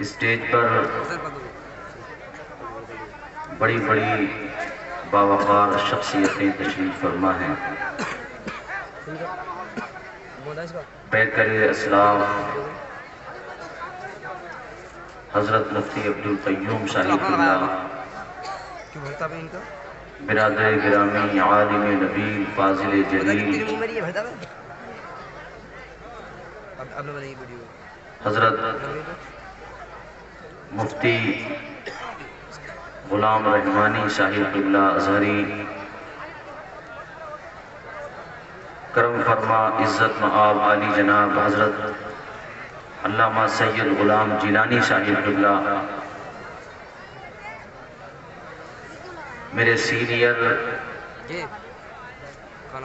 Stage پر بڑی بڑی باوقار شخصیتیں تشریف فرما ہیں۔ پیکر اسلاف حضرت مفتی عبدالقیوم صاحب اللہ، برادر گرامی عالم نبیل فاضل جلیل حضرت مفتی غلام رحمانی صاحب قبلہ ازہری، کرم فرما عزت مآب عالی جناب حضرت علامہ سید غلام جیلانی صاحب قبلہ، میرے سینئر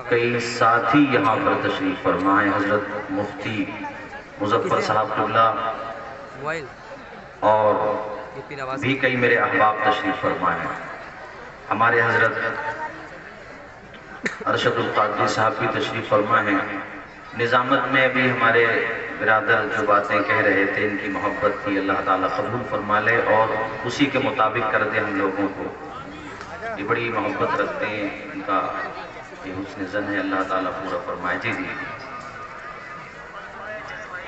کئی ساتھی یہاں پر تشریف فرما ہیں، حضرت مفتی مظفر صاحب قبلہ اور بھی کئی میرے احباب تشریف فرما ہیں۔ ہمارے حضرت ارشد القادری صاحب بھی تشریف فرما ہیں۔ نظامت میں ابھی ہمارے برادر جو باتیں کہہ رہے تھے، ان کی محبت تھی، اللہ تعالیٰ قبول فرما لے اور اسی کے مطابق کر دے ہم لوگوں کو۔ یہ بڑی محبت رکھتے ہیں، ان کا یہ حسن ظن ہے، اللہ تعالیٰ پورا فرمائے۔ جی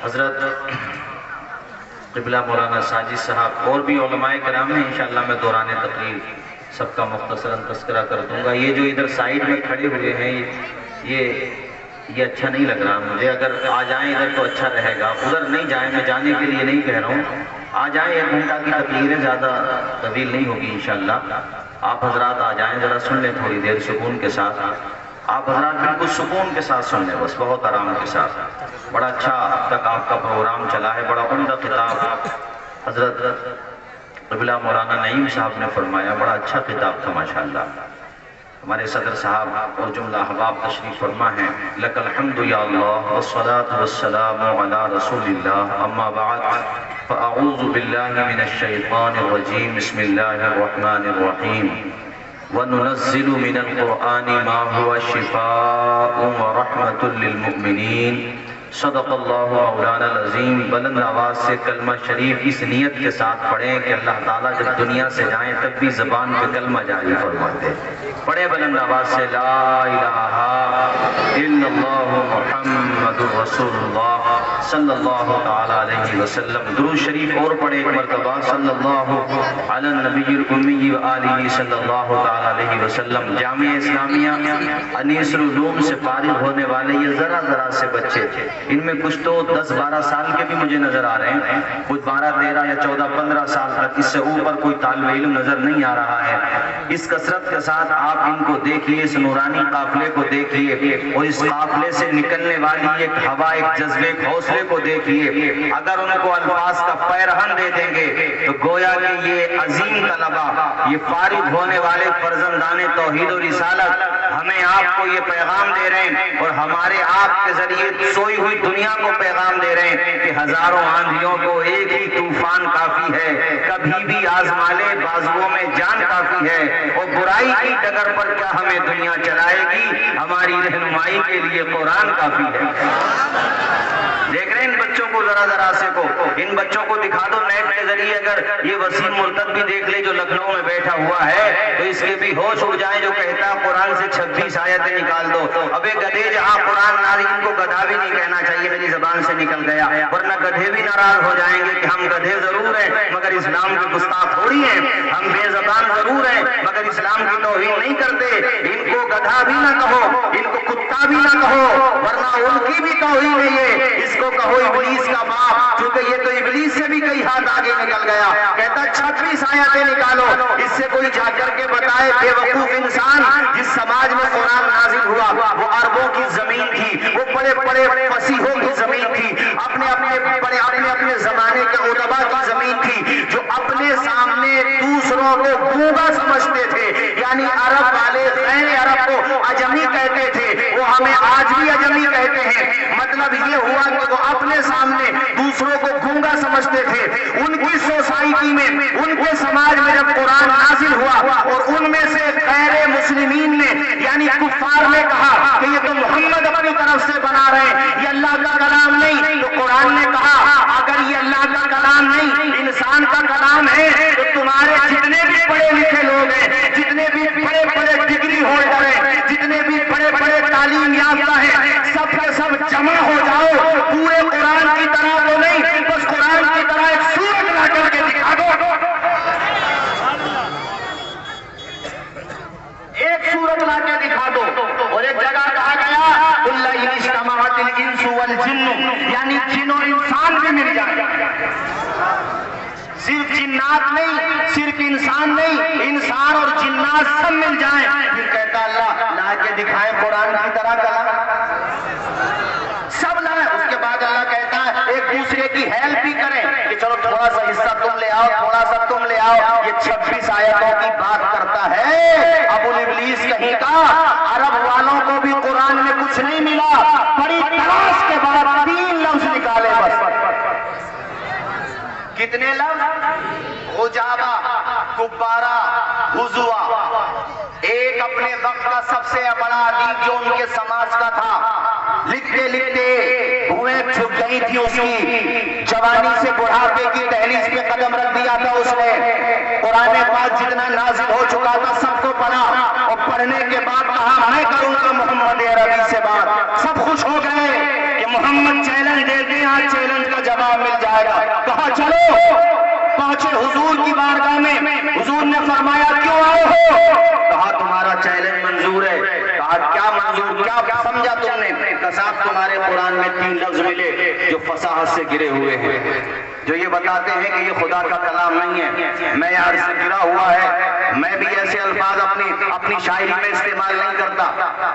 حضرت قبلہ مولانا ساجد صاحب اور بھی علماء کرام ہیں، انشاءاللہ میں دوران تقریر سب کا مختصراً تذکرہ کر دوں گا۔ یہ جو ادھر سائیڈ میں کھڑے ہوئے ہیں یہ اچھا نہیں لگ رہا مجھے، اگر آ جائیں ادھر تو اچھا رہے گا، ادھر نہیں جائیں، میں جانے کے لیے نہیں کہہ رہا ہوں، آ جائیں، 1 گھنٹہ کی تقریریں زیادہ طویل نہیں ہوگی انشاءاللہ۔ آپ حضرات آ جائیں، ذرا سن لیں تھوڑی دیر سکون کے ساتھ، آپ حضرات بالکل سکون کے ساتھ سن لیں، بس بہت آرام کے ساتھ۔ بڑا اچھا اب تک آپ کا پروگرام چلا ہے، بڑا عمدہ خطاب حضرت قبلہ مولانا نعیم صاحب نے فرمایا، بڑا اچھا خطاب تھا ماشاءاللہ۔ ہمارے صدر صاحب اور جملہ احباب تشریف فرما ہیں۔ لک الحمد یا اللہ والصلاة والسلام علی رسول اللہ، اما بعد فاعوذ باللہ من الشیطان الرجیم، بسم اللہ الرحمن الرحیم، وَنُنَزِّلُ مِنَ الْقُرْآنِ مَا هُوَ شِفَاءٌ وَرَحْمَةٌ لِّلْمُؤْمِنِينَ۔ صدق اللہ مولانا العظیم۔ بلند آواز سے کلمہ شریف اس نیت کے ساتھ پڑھیں کہ اللہ تعالیٰ جب دنیا سے جائیں تب بھی زبان پہ کلمہ جاری فرماتے۔ پڑھیں بلند آواز سے، لا الہ الا اللہ محمد رسول اللہ صلی اللہ تعالیٰ علیہ وسلم۔ درود شریف اور پڑھیں ایک مرتبہ، صلی اللہ علی النبی الامی وآلہ صلی اللہ تعالیٰ علیہ وسلم۔ جامعہ اسلامیہ انیس العلوم سے فارغ ہونے والے یہ ذرا سے بچے تھے، ان میں کچھ تو 10-12 سال کے بھی مجھے نظر آ رہے ہیں، کچھ 12-13 یا 14-15 سال تک، اس سے اوپر کوئی طالب علم نظر نہیں آ رہا ہے۔ اس کثرت کے ساتھ آپ ان کو دیکھیے، اس نورانی قافلے کو دیکھیے اور اس قافلے سے نکلنے والی ایک ہوا، ایک جذبے، ایک حوصلے کو دیکھیے۔ اگر ان کو الفاظ کا پیرہن دے دیں گے تو گویا کہ یہ عظیم طلبہ، یہ فارغ ہونے والے فرزندان توحید و رسالت ہمیں آپ کو یہ پیغام دے رہے ہیں اور ہمارے آپ کے ذریعے سوئی ہوئی دنیا کو پیغام دے رہے ہیں کہ ہزاروں آندھیوں کو ایک ہی طوفان کافی ہے، کبھی بھی آزما لے بازوؤں میں جان کافی ہے، اور برائی کی ڈگر پر کیا ہمیں دنیا چلائے گی، ہماری رہنمائی کے لیے قرآن کافی ہے۔ دیکھ رہے ہیں ان بچوں کو، ذرا سے کو ان بچوں کو دکھا دو نیٹ کے ذریعے، اگر یہ وسیم مرتد بھی دیکھ لے جو لکھنؤ میں بیٹھا ہوا ہے تو اس کے بھی ہوش اڑ جائیں، جو کہتا قرآن سے 26 آیتیں نکال دو۔ ابے گدھے جہاں قرآن نازل، ان کو گدھا بھی نہیں کہنا چاہیے، میری زبان سے نکل گیا، ورنہ گدھے بھی ناراض ہو جائیں گے کہ ہم گدھے ضرور ہیں مگر اسلام کے گستاخ تھوڑی ہیں، ہم بے زبان ضرور ہیں مگر اسلام کی توہین نہیں کرتے۔ ان کو گدھا بھی نہ کہو، ان کو کتا بھی نہ کہو، ورنہ ان کی بھی توہین ہے یہ، اس کو کہو ابلیس کا باپ، چونکہ یہ تو ابلیس سے بھی کئی ہاتھ آگے نکل گیا۔ کہتا 26 آیتیں نکالو، اس سے کوئی جا کر کے بتائے بے وقوف انسان، جس سماج میں قرآن نازل ہوا وہ عربوں کی زمین تھی، وہ بڑے بڑے فصیحوں کی زمین تھی، اپنے زمانے کے ادبا کی زمین تھی، جو اپنے سامنے دوسروں کو گونگا سمجھتے تھے، یعنی عرب والے غیر عرب کو عجمی کہتے تھے، وہ ہمیں آج بھی عجمی کہتے ہیں۔ مطلب یہ ہوا کہ وہ اپنے سامنے دوسروں کو گونگا سمجھتے تھے۔ ان کی سوسائٹی میں، ان کے سماج میں جب قرآن نازل ہوا اور ان میں سے غیر مسلمین نے یعنی کفار نے کہا کہ یہ تو محمد اپنی طرف سے بنا رہے ہیں، یہ اللہ کا کلام نہیں، تو قرآن نے کہا اگر یہ اللہ کا کلام نہیں، انسان कलाम है तो तुम्हारे जितने भी पढ़े लिखे लोग हैं, जितने भी बड़े बड़े डिग्री होल्डर हैं, जितने भी बड़े बड़े तालीम याफ्ता हैं, सब के सब जमा हो जाओ, पूरे कुरान की तरह तो नहीं, बस कुरान की तरह एक सूरत ला करके दिखा दो, एक सूरत ला के दिखा दो। और एक जगह कहा गया यानी जिन और इंसान भी मिल जाए, सिर्फ जिन्नात नहीं, सिर्फ इंसान नहीं, इंसान और जिन्नात सब मिल जाए, फिर कहता अल्लाह ला के दिखाए कुरान की तरह कलाम, सब लाए। उसके बाद अल्लाह कहता है एक दूसरे की हेल्प भी करें कि चलो थोड़ा सा हिस्सा तुम ले आओ, थोड़ा सा तुम ले आओ। ये 26 आयतों की बात करता है अबुल इब्लीस कहीं का। अरब वालों को भी कुरान में कुछ नहीं मिला, बड़ी तलाश के बाद 3 लफ्ज निकाले बस। कितने लफ्ज? उजाबा, कुब्बारा, हुजुआ। एक अपने वक्त का सबसे बड़ा अदीब जो उनके समाज का था, लिखते लिखते भुएं छुप गई थी उसकी, जवानी से बुढ़ापे की दहलीज पे कदम रख दिया था उसने। कुरान पाक जितना नाज़िल हो चुका था सबको पढ़ा, और पढ़ने के बाद कहा मैं करूंगा मोहम्मद अरबी से बात। सब खुश हो गए कि मोहम्मद चैलेंज देते हैं, आज चैलेंज का जवाब मिल जाएगा। कहा चलो, पहुंचे हुजूर की बारगाह में। हुजूर ने फरमाया क्यों आए हो? कहा तुम्हारा चैलेंज मंजूर है। कहा क्या मंजूर, क्या समझा तुमने? साहब तुम्हारे कुरान में 3 लफ्ज मिले जो फसाहत से गिरे हुए हैं, जो ये बताते हैं कि ये खुदा का कलाम नहीं है, मैं यार से गिरा हुआ है। मैं भी ऐसे अल्फाज अपनी शायरी में इस्तेमाल नहीं करता।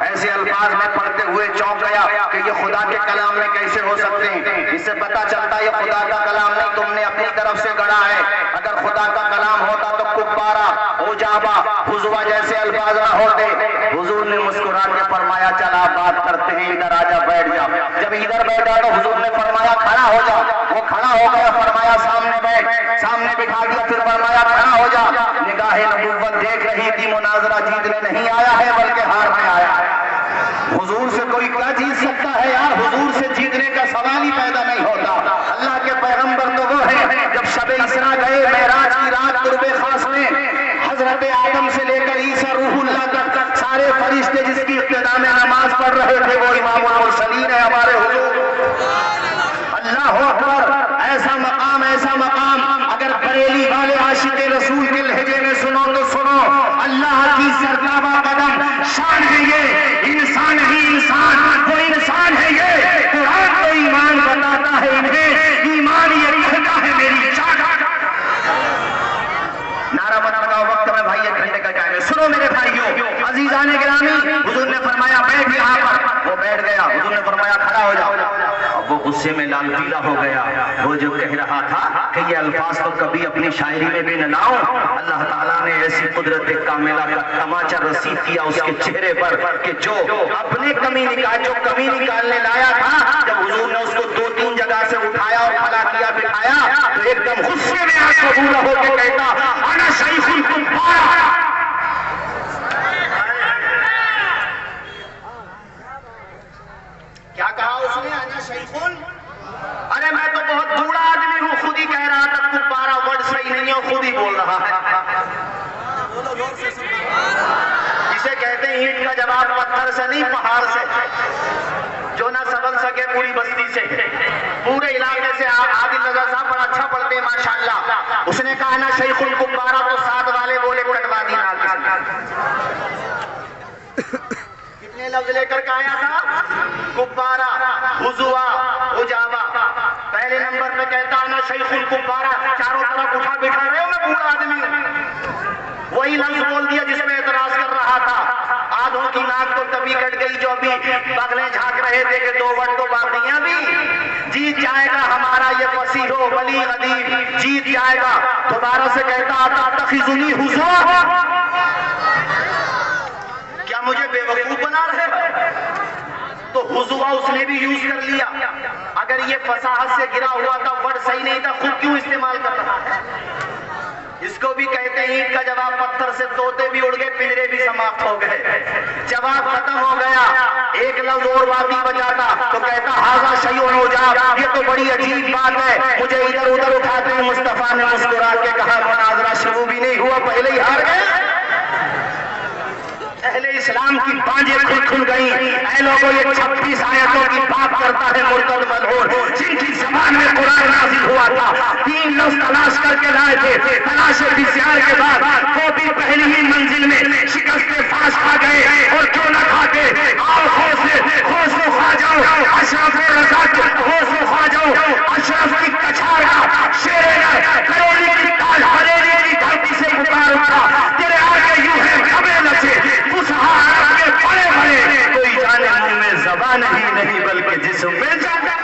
ऐसे अल्फाज में पढ़ते हुए चौंक गया कि ये खुदा के कलाम में कैसे हो सकते हैं। इससे पता चलता है ये खुदा का कलाम नहीं, तुमने अपनी तरफ से गढ़ा है। अगर खुदा का कलाम होता तो कुब्बारा, उजाबा, हुजुआ जैसे अल्फाज ना होते। हुजूर ने मुस्कुरा के फरमाया चला बात करते हैं, इधर आजा बैठ जा। जब इधर बैठा तो हुजूर ने फरमाया खड़ा हो जा। वो खड़ा हो गया, फरमाया सामने बैठ, सामने बिठा दिया, फिर फरमाया खड़ा हो जा। निगाहे नबुव्वत देख रही थी, मुनाजरा जीतने नहीं आया है बल्कि हारने आया है। हुजूर से कोई क्या जीत सकता है यार? हुजूर से जीतने का सवाल ही पैदा नहीं होता। अल्लाह के पैगंबर तो वो है जब शब इसरा गए मेराज की रात कुर्बे खास में, हजरत आदम से लेकर ईसा रूहुल्लाह तक सारे फरिश्ते जिसकी इब्तिदा में नमाज पढ़ रहे थे वो इमामुल मुरसलीन है हमारे हुजूर। अल्लाह अकबर, ऐसा मकाम अगर बरेली वाले आशिक़े रसूल के लहजे में सुनो तो सुनो। अल्लाह की सरकाबा कदम शान है ये, इंसान ही इंसान, वो इंसान है ये। कुरान तो ईमान बताता है इन्हें, ईमान ये कहता है मेरी जान। नारा बनाने का वक्त में भाई 1 घंटे का टाइम है, सुनो मेरे भाइयों अजीजाने गिरामी। हुजूर ने फरमाया बैठ यहाँ पर, वो बैठ गया। हुजूर ने फरमाया खड़ा हो जाओ। अब वो गुस्से में लाल पीला हो गया। वो जो कह रहा था कि ये अल्फाज तो कभी अपनी शायरी में भी न लाऊं, अल्लाह ताला ने ऐसी कुदरत कामिला का तमाचा रसीद किया उसके चेहरे पर कि जो अपने कमी निकालने लाया था, जब हुजूर ने उसको 2-3 जगह से उठाया और खड़ा किया, बिठाया, तो एकदम गुस्से में आंसू होकर कहता अना शैखुल कुब्बारा। क्या कहा उसने? अना शैखुल, अरे मैं तो बहुत बूढ़ा आदमी हूँ। खुद ही कह रहा था कुब्बारा वर्ड सही नहीं है, खुद ही बोल रहा है। इसे कहते हैं ईंट का जवाब पत्थर से नहीं पहाड़ से, जो ना समझ सके पूरी बस्ती से, पूरे इलाके से। आदिल रजा साहब बड़ा अच्छा पढ़ते हैं माशाल्लाह। उसने कहा ना शैखुल कुब्बारा, तो 7 वाले बोले कटवा दी ना। कितने लफ्ज लेकर के आया था? कुब्बारा, हुजुआ, उजाबा। पहले नंबर पे कहता ना शैखुल कुब्बारा, चारों तरफ उठा बिठा रहे हो, मैं बूढ़ा आदमी हूं। वही लफ्ज बोल दिया जिसमें एतराज कर रहा था। आधों की नाक तो तभी कट गई जो अभी बगले झांक रहे थे कि 2 वर्ड तो बाकियां भी। जीत जाएगा हमारा ये फसीहो वली अदीब, जीत जाएगा। दोबारा से कहता आता तखिजुनी हुजुआ, क्या मुझे बेवकूफ बना रहे हो? तो हुजुआ उसने भी यूज कर लिया। अगर ये फसाहत से गिरा हुआ था, वर्ड सही नहीं था, खुद क्यों इस्तेमाल कर रहा है? इसका इसको भी कहते हैं ईंट का जवाब पत्थर से, तोते भी उड़ गए, पिंजरे भी समाप्त हो गए, जवाब खत्म हो गया। एक लफ्ज और बाकी बचाता तो कहता हाजा शयून उजाब, ये तो बड़ी अजीब बात है। मुझे इधर उधर उठाते हैं। मुस्तफा ने मुस्कुरा के कहा मुनाजरा शुरू भी नहीं हुआ, पहले ही हार गए। अहले इस्लाम की बाजें खुल गई। ऐ लोगों, ये 26 आयतों की बात करता है मुर्तद मलऊन, जिनकी ज़बान में कुरान नाज़िल हुआ था। 3 लफ्ज़ तलाश करके लाए थे, तलाश बिस्यार के बाद वो भी पहली ही मंजिल में शिकस्त फाश खा गए। और क्यों न खाते, आओ हौसले खा जाओ, अशरफ रज़ा के हौसले खा जाओ, अशरफ की कछार का शेर करोली की ताज हवेली की धरती से पुकार उठा, तेरे आगे यूं है खबे लचे के बड़े बड़े, कोई जाने मुंह में ज़बान ही नहीं बल्कि जिस्म में जाता।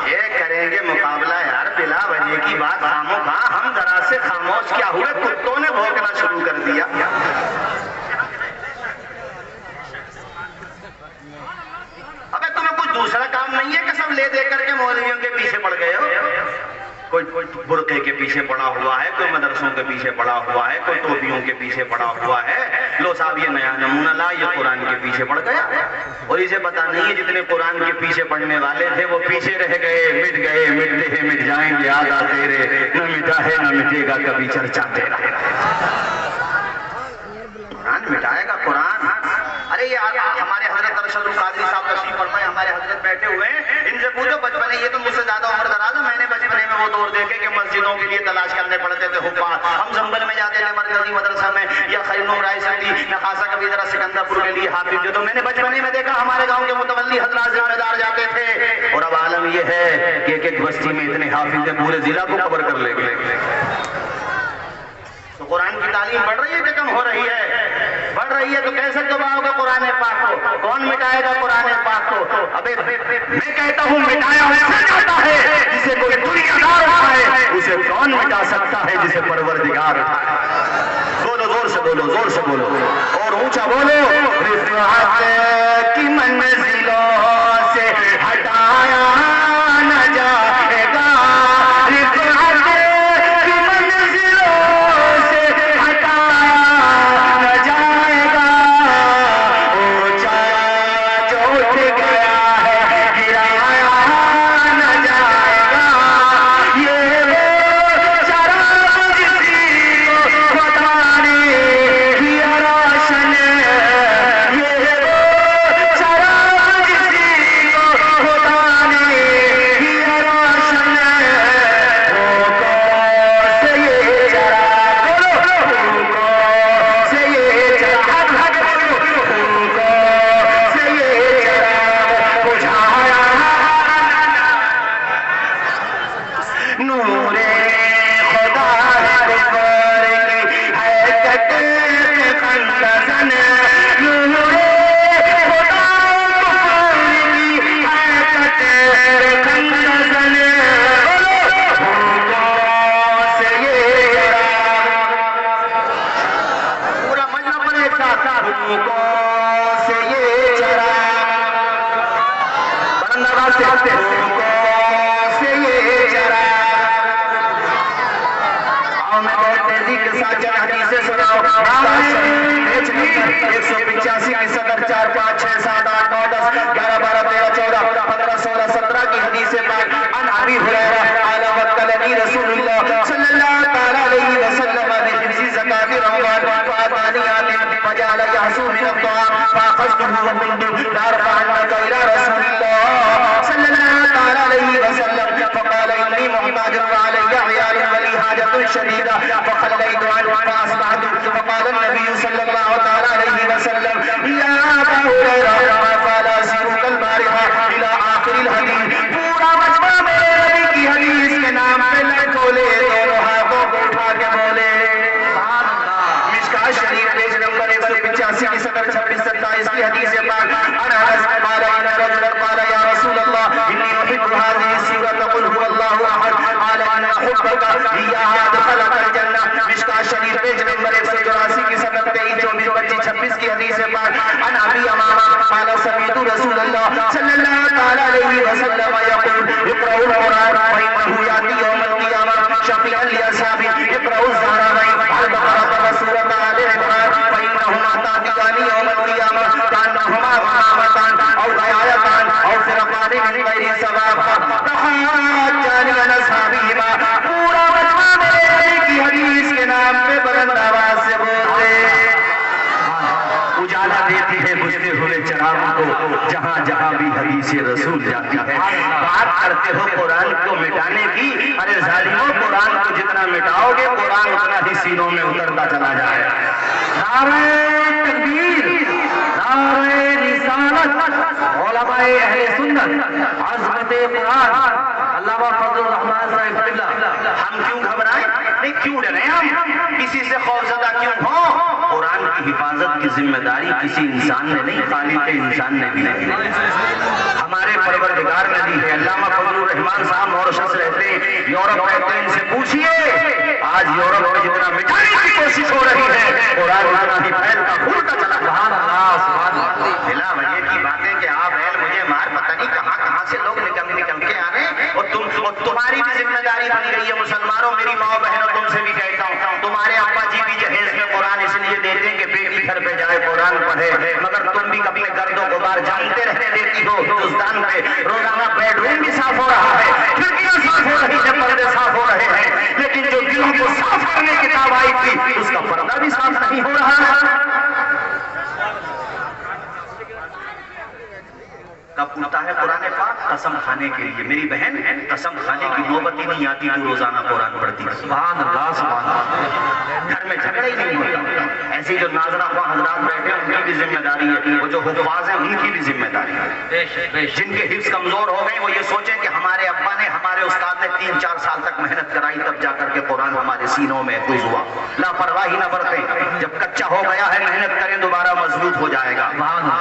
ये करेंगे मुकाबला यार, बिला वजह की बात खामोखा, हम जरा से खामोश क्या हुए, कुत्तों ने भौंकना शुरू कर दिया। अबे तुम्हें कुछ दूसरा काम नहीं है कि सब ले दे करके मौलवियों के पीछे पड़ गए हो? कोई बुरके के पीछे पड़ा हुआ है, कोई मदरसों के पीछे पड़ा हुआ है, कोई टोपियों के पीछे पड़ा हुआ है। लो साहब ये नया नमूना ला, ये कुरान के पीछे पड़ गया। और इसे पता नहीं है जितने कुरान के पीछे पड़ने वाले थे वो पीछे रह गए, मिटते हैं मिट जाएंगे, याद आते रहे, न मिटा है न मिटेगा कभी चर्चा तेरा। कुरान मिटाएगा कुरान? अरे ये हमारे हजरत अरशद कादरी साहब तशरीफ फरमाए, हमारे हजरत बैठे हुए हैं, इनसे पूछो बचपने, ये तो मुझसे ज्यादा उम्र दराज है, मैंने बचपने में वो दौर देखे कि मस्जिदों के लिए तलाश करने पड़ते थे हुफ़ाज़। हम जंगल में जाते थे मरकजी मदरसा में, या खैनूर रायसंदी नखासा कभी जरा सिकंदरपुर के लिए हाफिज जो, तो मैंने बचपने में देखा हमारे गांव के मुतवल्ली हजरात जिम्मेदार जाते थे। और अब आलम ये है कि एक बस्ती में इतने हाफिज हैं पूरे जिला को कवर कर लेंगे। तो कुरान की तालीम बढ़ रही है कि कम हो रही है? बढ़ रही है। तो कैसे दबाओगे कुरान पाक को? कौन मिटाएगा कुरान पाक को? अबे मैं कहता हूँ मिटाया वैसे जाता है जिसे कोई दुनियादार उठाए, उसे कौन मिटा सकता है जिसे परवरदिगार उठाए? बोलो जोर से बोलो, जोर से बोलो और ऊंचा बोलो। रिफ़अत की मंजिलों से हटाया न जाएगा, बात करते हो कुरान को मिटाने की। अरे जालिमों, कुरान को जितना मिटाओगे कुरान उतना ही सीनों में उतरता चला जाएगा। नारे तकबीर, नारे रिसालत, उलमाए अहले सुन्नत, अज़मते कुरान, अल्लामा फजलुर रहमान साहब किबला। हम क्यों घबराएं? नहीं, क्यों डरे हम? किसी से खौफजदा क्यों हो? कुरान की हिफाजत की जिम्मेदारी किसी इंसान ने नहीं, खालिक इंसान ने दी है, हमारे परवरदिगार ने दी है। अल्लामा फजलुर रहमान साहब मॉरिशस रहते हैं, यूरोप रहते हैं, इनसे पूछिए आज यूरोप में जितना मिटाने की कोशिश हो रही है कुरान उतना ही फैलता फूलता चला। सुभान अल्लाह, सुभान अल्लाह। बिला वजह की बातें कि आप बैल मुझे मार, पता नहीं कहां से लोग निकल के आ रहे हैं। और तुम्हारी भी जिम्मेदारी बन गई है मुसलमानों, मेरी माँ बहनों, तुमसे भी कहता हूँ, तुम्हारे अब्बा जी भी जहेज में कुरान इसलिए देते हैं कि बेटी घर पे जाए कुरान पढ़े, मगर तुम भी अपने गर्दों गुबार जानते रहने देती हो हिंदुस्तान पे। रोजाना बेडरूम भी साफ हो रहा है, खिड़कियां साफ हो रही है, पर्दे साफ हो रहे हैं, लेकिन जो दिलों को साफ करने की किताब आई थी उसका पर्दा भी साफ नहीं हो रहा है। कब उठता है कुरान पाक? कसम खाने के लिए। मेरी बहन, कसम खाने की नौबत ही नहीं आती तू रोजाना कुरान पढ़ती। सुभान अल्लाह, सुभान अल्लाह। घर में झगड़ा ही नहीं होता। ऐसी जो नाज़रा ख्वाह हज़रात बैठे हैं उनकी भी जिम्मेदारी है, वो जो हुफ़ाज़ हैं उनकी भी जिम्मेदारी है। जिनके हिफ्ज़ कमजोर हो गए वो ये सोचें कि हमारे अब्बा ने, हमारे उस्ताद ने 3-4 साल तक मेहनत कराई तब जाकर के कुरान हमारे सीनों में महफूज हुआ। लापरवाही न बरतें, जब कच्चा हो गया है मेहनत करें, दोबारा मजबूत हो जाएगा।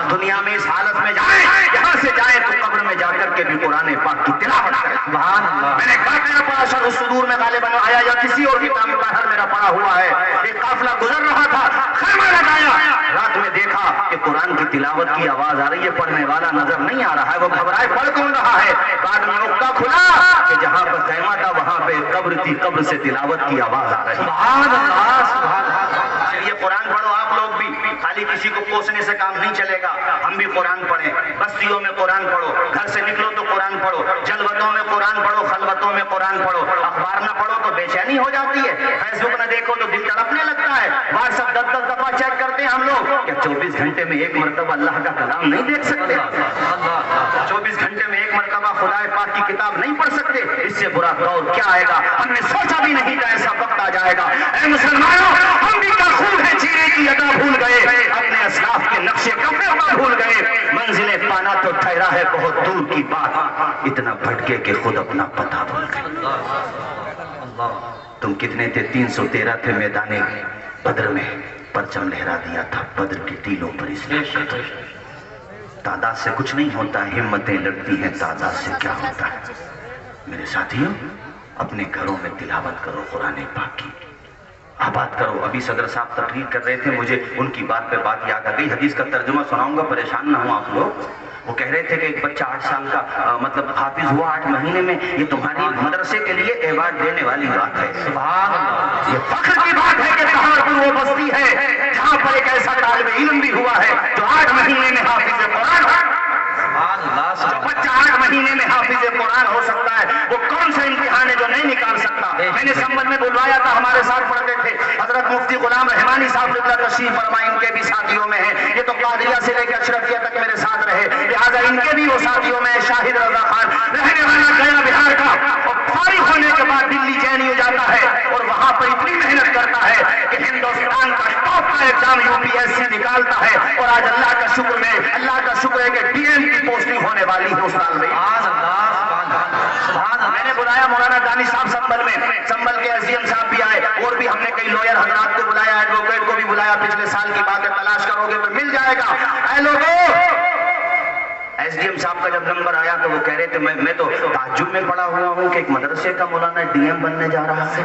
दुनिया में इस हालत में जाए, यहाँ से जाए तो कब्र में जाकर के भी कुरान पाक की तिलावत करें। सुभान अल्लाह। मैंने काफिला पढ़ा शरह सुदूर में गालिबन आया या किसी और किताब में बाहर मेरा पढ़ा हुआ है। एक काफिला गुजर रहा था, खैमा लगाया, रात में देखा कि कुरान की तिलावत की आवाज आ रही है, पढ़ने वाला नजर नहीं आ रहा है, वो घबराए पढ़ कौन रहा है। बाद में नुक्ता खुला कि जहाँ पर खैमा था वहां पे कब्र थी, कब्र से तिलावत की आवाज आ रही है। सुभान अल्लाह, सुभान अल्लाह। ये कुरान पढ़ो आप लोग भी, खाली किसी को कोसने से काम नहीं चलेगा। हम भी कुरान पढ़ें, बस्तियों में कुरान पढ़ो, घर से निकलो तो कुरान पढ़ो, जलवतों में कुरान पढ़ो, खलवतों में कुरान पढ़ो। अखबार न पढ़ो तो बेचैनी हो जाती है, फेसबुक न देखो तो दिल तड़पने लगता है, व्हाट्सएप 10-10 दफा चेक करते हैं हम लोग। क्या 24 घंटे में एक मरतबा अल्लाह का कलाम नहीं देख सकते? 24 घंटे में एक मरतबा खुदा पाक की किताब नहीं पढ़ सकते? इससे बुरा दौर क्या आएगा? हमने सोचा भी नहीं था ऐसा वक्त आ जाएगा। ऐ मुसलमानों, हम भी क्या खूब है, जीने की अदा भूल गए, अपने असलाफ के नक्शे कदम भूल गए, मंजिलें पाना तो ठहरा है बहुत दूर की बात, इतना भटके कि खुद अपना पता भूल गए। तुम कितने थे? 313 थे मैदाने बद्र में, परचम लहरा दिया था बद्र की टीलों पर इस्लाम का। तादाद से कुछ नहीं होता, हिम्मतें लड़ती हैं, तादाद से क्या होता है। मेरे साथियों, अपने घरों में तिलावत करो कुरान पाक की, आबाद करो। अभी सदर साहब तकरीर कर रहे थे, मुझे उनकी बात पे बात याद आ गई। हदीस का तर्जुमा सुनाऊंगा, परेशान ना हो आप लोग। वो कह रहे थे कि एक बच्चा 8 साल का मतलब हाफिज हुआ 8 महीने में, ये तुम्हारी मदरसे के लिए एवार्ड देने वाली बात है। सुभान अल्लाह। ये फख्र की बात है कि सहारनपुर वो बस्ती है जहाँ पर एक ऐसा तालिब इल्म भी हुआ है जो 8 महीने में हाफिज कुरान है। जो बच्चा 8 महीने में हाफिज कुरान हो सकता है, वो कौन सा इम्तिहान है जो नहीं निकाल सकता। मैंने संबल में बुलवाया था, हमारे साथ पढ़ते थे हजरत मुफ्ती गुलाम रहमानी साहब तशरीफ फरमा, इनके भी साथियों में है। ये तो कादरिया से लेकर अशरफिया तक मेरे साथ रहे, लिहाजा इनके भी वो साथियों में। शाहिद रजा खान रहने वाला गया बिहार का, और फारिग होने के बाद दिल्ली जेएनयू जाता है और वहां पर इतनी मेहनत करता है कि हिंदुस्तान का टॉप का एग्जाम यूपीएससी निकालता है। और आज अल्लाह का शुक्र है कि डीएम की पोस्टिंग होने वाली है उस साल में। मैंने बुलाया मौलाना दानी साहब संबल में, संबल के एसडीएम साहब भी आए, और भी हमने कई लॉयर हजरात को बुलाया, एडवोकेट को भी बुलाया। पिछले साल की बात है, तलाश करोगे तो मिल जाएगा। ऐ लोगों, एसडीएम साहब का जब नंबर आया तो वो कह रहे थे, मैं तो ताज्जुब में पड़ा हुआ हूँ कि एक मदरसे का मौलाना डीएम बनने जा रहा है।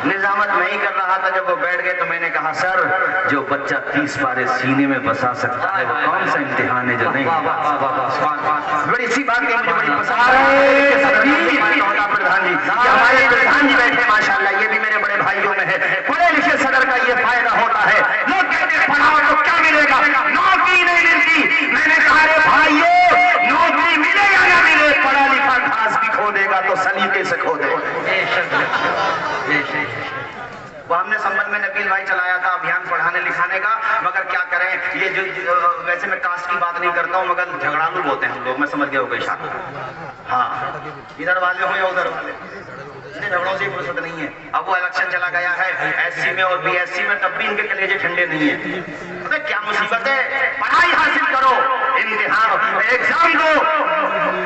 निजामत मैं ही कर रहा था। जब वो बैठ गए तो मैंने कहा, सर जो बच्चा 30 पारे सीने में बसा सकता है वो कौन सा इम्तिहान है जो नहीं। बड़ी सी बात है, मुझे बड़ी पसंद है प्रधान जी, हमारे प्रधान जी बैठे माशाल्लाह, ये भी मेरे बड़े भाइयों में है। पढ़े लिखे सदर का ये फायदा होता है। लोग कहते हैं पढ़ाओ तो क्या मिलेगा, नौकरी नहीं मिलती। मैंने कहा रे भाइयों, नौकरी मिले या ना मिले, पढ़ा लिखा घास भी खो देगा तो सलीके से खो देगा। वो हमने संबंध में नकील भाई चलाया था अभियान पढ़ाने लिखाने का, मगर क्या करें, ये जो वैसे मैं कास्ट की बात नहीं करता हूँ, मगर झगड़ालू होते हैं हम लोग, मैं समझ गया होगा इशारा। ہاں ادھر والے ہوں یا ادھر والے، انہیں جھگڑوں سے فرصت نہیں ہے. اب وہ الیکشن چلا گیا ہے ایس سی میں اور بی ایس سی میں، تب بھی ان کے کلیجے ٹھنڈے نہیں ہیں. ارے کیا مصیبت ہے، پڑھائی حاصل کرو، امتحان ایگزام دو.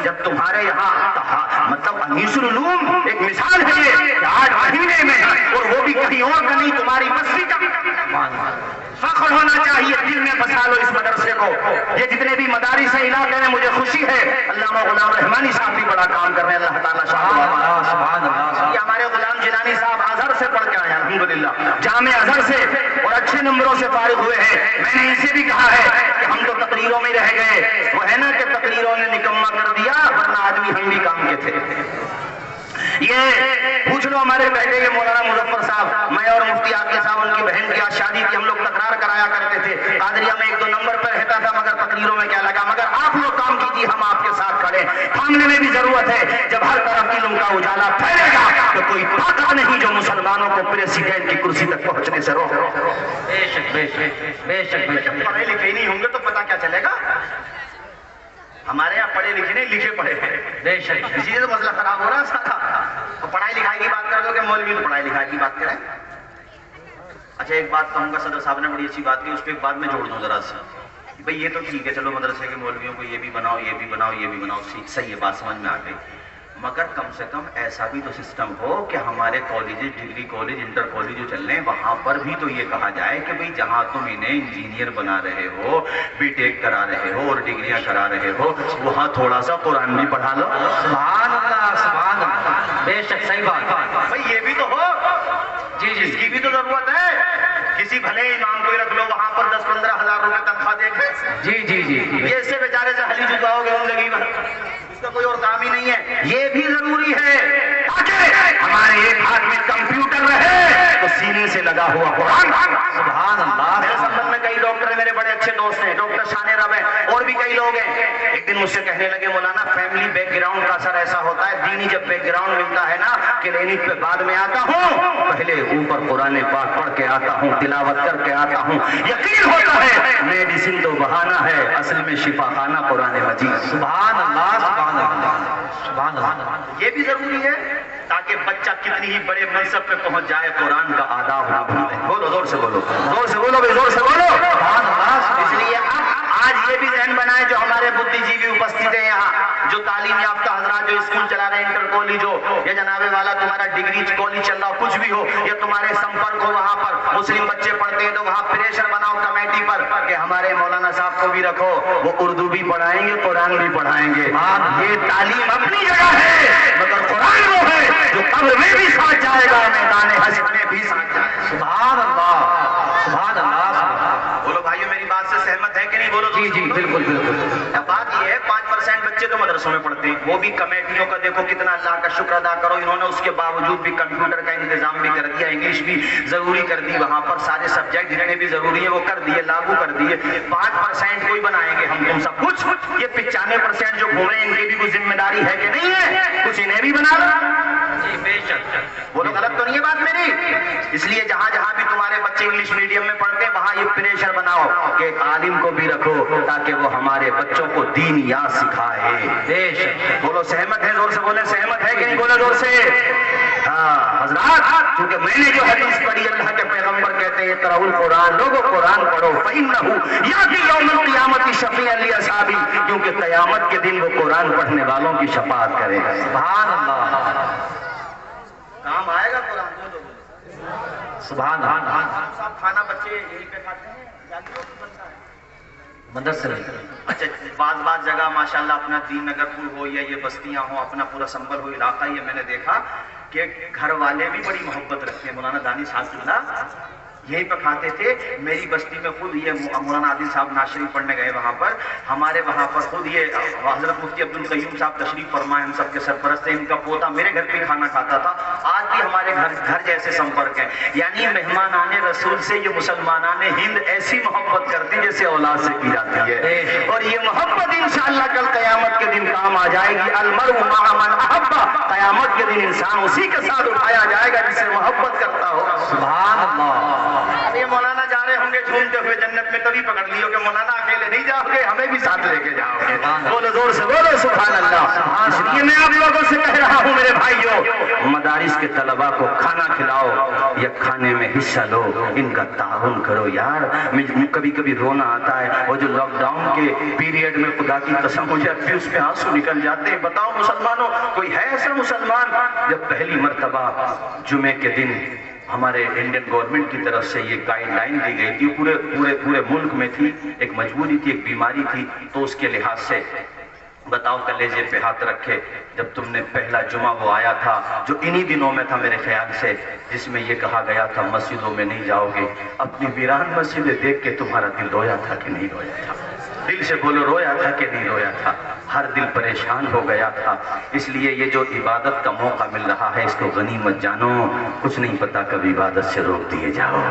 جب تمہارے یہاں مطلب انیس العلوم ایک مثال ہے یہ کہ 8 مہینے میں، اور وہ بھی کہیں اور کا نہیں، تمہاری بستی کا. فخر ہونا چاہیے، دل میں بسا لو اس مدرسے کو. یہ جتنے بھی مدارس ہیں علاقے میں، مجھے خوشی ہے علامہ غلام رحمانی صاحب بھی بڑا کام کر رہے ہیں، اللہ تعالیٰ شاہ. یہ ہمارے غلام جیلانی صاحب ازہر سے پڑھ کے آئے ہیں الحمدللہ، جامع ازہر سے، اور اچھے نمبروں سے فارغ ہوئے ہیں. میں نے ان سے بھی کہا ہے کہ ہم تو تقریروں میں رہ گئے، وہ ہے نا کہ تقریروں نے نکما کر دیا، ورنہ آدمی ہم بھی کام کے تھے. یہ پوچھ لو ہمارے بیٹے کے مولانا مظفر صاحب، میں اور مفتی عاقل صاحب ان کی بہن کی آج شادی تھی، ہم لوگ تکرار کرایا کرتے تھے. قادریہ میں 1-2 نمبر پر رہتا تھا، مگر تقریروں میں کیا لگا. مگر آپ لوگ کام کیجیے، ہم آپ کے ساتھ کھڑے. تھامنے میں بھی ضرورت ہے. جب ہر طرف علم کا اجالا پھیلے گا تو کوئی طاقت نہیں جو مسلمانوں کو پریسیڈنٹ کی کرسی تک پہنچنے سے روک. بے شک بے شک بے شک بے شک. پڑھے لکھے نہیں ہوں گے تو پتہ کیا چلے گا. ہمارے یہاں پڑھے لکھے نہیں، لکھے پڑھے ہیں. بے شک. اسی لیے تو مسئلہ خراب ہو رہا ہے سارا. تو پڑھائی لکھائی کی بات کر دو کہ مولوی تو پڑھائی لکھائی کی بات کریں. اچھا ایک بات کہوں گا، صدر صاحب نے بڑی اچھی بات کی، اس پہ ایک بات میں جوڑ دوں ذرا سی. بھئی یہ تو ٹھیک ہے، چلو مدرسے کے مولویوں کو یہ بھی بناؤ، یہ بھی بناؤ، یہ بھی بناؤ، صحیح ہے، بات سمجھ میں آ گئی. مگر کم سے کم ایسا بھی تو سسٹم ہو کہ ہمارے colleges, degree college, inter college جو چل رہے ہیں، وہاں پر بھی تو یہ کہا جائے کہ بھئی جہاں تم انہیں انجینئر بنا رہے ہو، بی ٹیک کرا رہے ہو اور ڈگریاں کرا رہے ہو، وہاں تھوڑا سا قرآن بھی پڑھا لو. سبحان اللہ سبحان اللہ. بے شک صحیح بات. بھئی یہ بھی تو ہو. جی جی، اس کی بھی تو ضرورت ہے. کسی بھلے امام کو رکھ لو وہاں پر 10-15 ہزار روپے تنخواہ دے کے. جی جی جی. یہ اس سے بیچارے سے حلی چکاؤ گے زندگی بھر، اس کا کوئی اور کام ہی نہیں ہے. یہ بھی ضروری ہے تاکہ ہمارے ایک ہاتھ میں کمپیوٹر رہے تو سینے سے لگا ہوا قرآن. سبحان اللہ. میرے سمبند میں کئی ڈاکٹر ہیں، میرے بڑے اچھے دوست ہیں، ڈاکٹر شان رب ہیں، اور بھی کئی لوگ ہیں. ایک دن مجھ سے کہنے لگے مولانا فیملی بیک گراؤنڈ کا اثر ایسا ہوتا ہے، دینی جب بیک گراؤنڈ ملتا ہے نا، کلینک پہ بعد میں آتا ہوں، پہلے اوپر قرآن پاک پڑھ کے آتا ہوں، تلاوت کر کے آتا ہوں، یقین ہوتا ہے میڈیسن تو بہانہ ہے، اصل میں شفا خانہ قرآن مجید. سبحان اللہ سبحان اللہ سبحان اللہ. یہ بھی ضروری ہے تاکہ بچہ کتنی ہی بڑے منصب پہ پہنچ جائے قرآن کا آداب نہ بھولے. بولو زور سے بولو، زور سے بولو بھائی، زور سے بولو. اس لیے آج یہ بھی ذہن بنائے جو ہمارے بدھی جیوی اپستھت ہیں یہاں، جو تعلیم یافتہ حضرات جو اسکول چلا رہے ہیں، انٹر کالج ہو یا جناب والا تمہارا ڈگری کالج چل رہا ہو، کچھ بھی ہو، یا تمہارے سمپرک ہو وہاں پر مسلم بچے پڑھتے ہیں تو وہاں پریشر بناؤ کمیٹی پر کہ ہمارے مولانا صاحب کو بھی رکھو، وہ اردو بھی پڑھائیں گے، قرآن بھی پڑھائیں گے. یہ تعلیم اپنی جگہ ہے، مگر قرآن وہ ہے جو قبر میں بھی ساتھ جائے گا، میدان حشر میں بھی ساتھ جائے گا. سبحان اللہ سبحان اللہ. بولو بھائیو میری بات سے سہمت ہے کہ نہیں؟ بولو. جی جی بالکل بالکل. بات یہ ہے 5% بچے تو مدرسوں میں پڑھتے ہیں، وہ بھی کمیٹیوں کا دیکھو کتنا اللہ کا شکر ادا کرو، انہوں نے اس کے باوجود بھی کمپیوٹر کا انتظام بھی کر دیا، انگلش بھی ضروری کر دی، وہاں پر سارے سبجیکٹ جتنے بھی ضروری ہیں وہ کر دیے، لاگو کر دیے. 5% کوئی بنائیں گے ہم تم سب کچھ، یہ 95% جو گھوم رہے ہیں ان کی بھی کوئی ذمہ داری ہے کہ نہیں ہے؟ کچھ انہیں بھی بنا لو. جی بے شک. بولو غلط تو نہیں ہے بات میری؟ اس لیے جہاں جہاں بھی تمہارے بچے انگلش میڈیم میں پڑھتے ہیں وہاں یہ پریشر بناؤ کہ ایک عالم کو بھی رکھو تاکہ وہ ہمارے بچوں کو دین یاد سکھائے. بے شک. بولو سہمت ہے؟ زور سے بولے سہمت ہے کہ نہیں؟ بولے زور سے. ہاں حضرات، کیونکہ میں نے جو حدیث پڑھی، اللہ کے پیغمبر کہتے ہیں اقرؤ القرآن، لوگوں قرآن پڑھو، فإنہ یأتی یوم القیامۃ شفیعا لأصحابی، کیونکہ قیامت کے دن وہ قرآن پڑھنے والوں کی شفاعت کرے گا. سبحان اللہ. کام آئے گا قرآن. سبحان اللہ. صاحب کھانا بچے یہی پہ کھاتے ہیں، جاگیروں پہ بنتا ہے مدرسے میں. اچھا بعض جگہ ماشاءاللہ اپنا دین نگر پور ہو یا یہ بستیاں ہوں، اپنا پورا سنبل ہو علاقہ، یہ میں نے دیکھا کہ گھر والے بھی بڑی محبت رکھتے ہیں. مولانا دانش حاصل یہی پہ کھاتے تھے. میری بستی میں خود یہ مولانا عادل صاحب ناز شریف پڑھنے گئے وہاں پر، ہمارے وہاں پر خود یہ حضرت مفتی عبدالقیوم صاحب تشریف فرمائے، ہم سب کے سرپرست ہیں. ان کا پوتا میرے گھر پہ کھانا کھاتا تھا. آج بھی ہمارے گھر جیسے سمپرک ہیں. یعنی مہمانان رسول سے یہ مسلمانان ہند ایسی محبت کرتے ہیں جیسے اولاد سے کی جاتی ہے، اور یہ محبت انشاءاللہ کل قیامت کے دن کام آ جائے گی. المرء مع من احب، قیامت کے دن انسان اسی کے ساتھ اٹھایا جائے گا جس سے محبت کرتا ہو. سبحان اللہ. یہ مولانا جا رہے रहे होंगे झूमते हुए जन्नत में, तभी पकड़ लियो कि मौलाना अकेले नहीं जाओगे, हमें भी साथ लेके जाओगे। बोलो जोर से, बोलो सुभान अल्लाह। इसलिए मैं आप लोगों से कह रहा हूँ मेरे भाइयों, मदारिस के तलबा को खाना खिलाओ या खाने में हिस्सा लो, इनका ताउन करो यार। कभी कभी रोना आता है, वो जो लॉकडाउन के पीरियड में खुदा की कसम मुझे अब भी उस पे आंसू निकल जाते हैं। बताओ मुसलमानों, कोई है ऐसा मुसलमान जब पहली मर्तबा जुमे के दिन हमारे इंडियन गवर्नमेंट की तरफ से ये गाइडलाइन दी गई थी, पूरे मुल्क में थी, एक मजबूरी थी, एक बीमारी थी, तो उसके लिहाज से बताओ कलेजे पे हाथ रखे, जब तुमने पहला जुमा वो आया था जो इन्हीं दिनों में था मेरे ख्याल से, जिसमें ये कहा गया था मस्जिदों में नहीं जाओगे, अपनी वीरान मस्जिदें देख के तुम्हारा दिल रोया था कि नहीं रोया था? दिल से बोलो, रोया था कि नहीं रोया था? हर दिल परेशान हो गया था। इसलिए ये जो इबादत का मौका मिल रहा है इसको गनीमत जानो, कुछ नहीं पता कब इबादत से रोक दिए जाओ।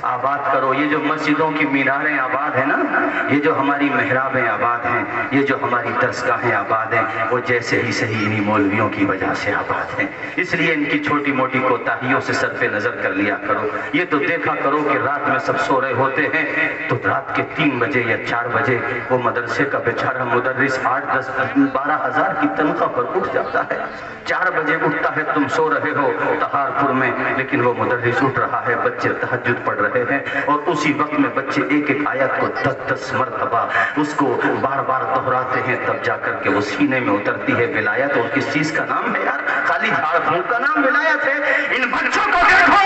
आबाद करो, ये जो मस्जिदों की मीनारें आबाद है ना, ये जो हमारी मेहराबें आबाद हैं, ये जो हमारी दरसगाहें आबाद हैं, वो जैसे ही सही इन्हीं मौलवियों की वजह से आबाद हैं। इसलिए इनकी छोटी मोटी कोताहियों से सरफे नजर कर लिया करो। ये तो देखा करो कि रात में सब सो रहे होते हैं तो रात के 3 बजे या 4 बजे वो मदरसे का बेचारा मुदर्रिस 8, 10, 12 हजार की तनख्वाह पर उठ जाता है। 4 बजे उठता है, तुम सो रहे हो तहारपुर में, लेकिन वो मुदर्रिस उठ रहा है, बच्चे तहज्जुद पढ़ रहे हैं, और उसी वक्त में बच्चे एक एक आयत को 10-10 मरतबा उसको बार-बार दोहराते हैं, तब जाकर के वो सीने में उतरती है विलायत। और किस चीज का नाम है यार? खाली झाड़ फूंक का नाम विलायत है। इन बच्चों को देखो,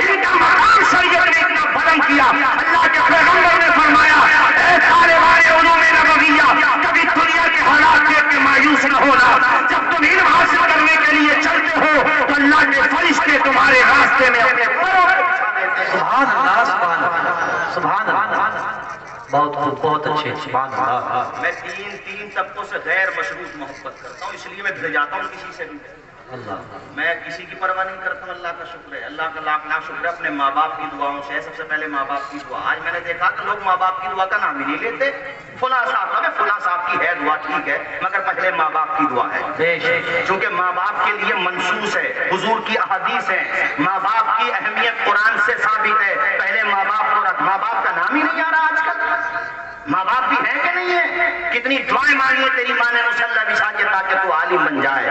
इनका मकाम शरीयत ने इतना बुलंद किया। अल्लाह के पैगंबर ने फरमाया, ऐ सारे वाले उलूम नबविया, कभी दुनिया के हालात देख के मायूस न होना। जब तुम इल्म हासिल करने के लिए चलते हो तो अल्लाह के फरिश्ते तुम्हारे रास्ते में अपने पैरों को बिछा देते हैं। सुभान अल्लाह, सुभान अल्लाह, सुभान अल्लाह। बहुत खूब, बहुत अच्छे, सुभान अल्लाह। मैं तीन तबकों से गैर मशरूत मोहब्बत करता हूँ, इसलिए मैं भिड़ जाता हूँ किसी से भी। मैं किसी की परवाह नहीं करता हूँ। अल्लाह का शुक्र है, अल्लाह का लाख लाख शुक्र है अपने माँ बाप की दुआओं से। सबसे पहले माँ बाप की दुआ। आज मैंने देखा कि लोग माँ बाप की दुआ का नाम ही नहीं लेते। फुला साहब की है दुआ, ठीक है, मगर पहले माँ बाप की दुआ है, क्योंकि माँ बाप के लिए मंसूस है, हुजूर की अहादीस है, माँ बाप की अहमियत कुरान से साबित है। पहले माँ बाप को रख। माँ बाप का नाम ही नहीं आ रहा आजकल। माँ बाप भी है कि नहीं है? कितनी दुआएं मांगी है तेरी माँ ने मुसल्ला बिछा के ताकि तू आलिम बन जाए।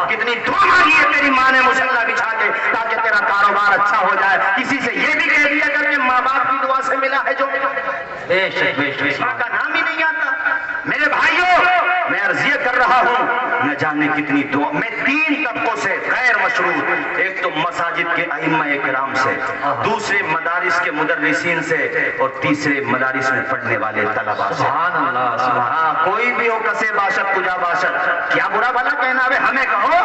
कितनी दुआ मांगी है तेरी माँ ने मुसल्ला बिछा के ताकि तेरा कारोबार अच्छा हो जाए। किसी से ये भी कह दिया करके माँ बाप की दुआ से मिला है जो माँ का नाम ही नहीं आता। मेरे भाइयों, मैं अर्ज ये कर रहा हूँ, न जाने कितनी दुआ। मैं 3 तबकों से गैर मशरूत, एक तो मसाजिद के अइम्मा किराम से, दूसरे मदारिस के मुदर्रिसीन से, और तीसरे मदारिस में पढ़ने वाले तलबा से। सुभान अल्लाह, सुभान। कोई भी हो, कसे बाशत कुजा बाशत, क्या बुरा भला कहना है? हमें कहो,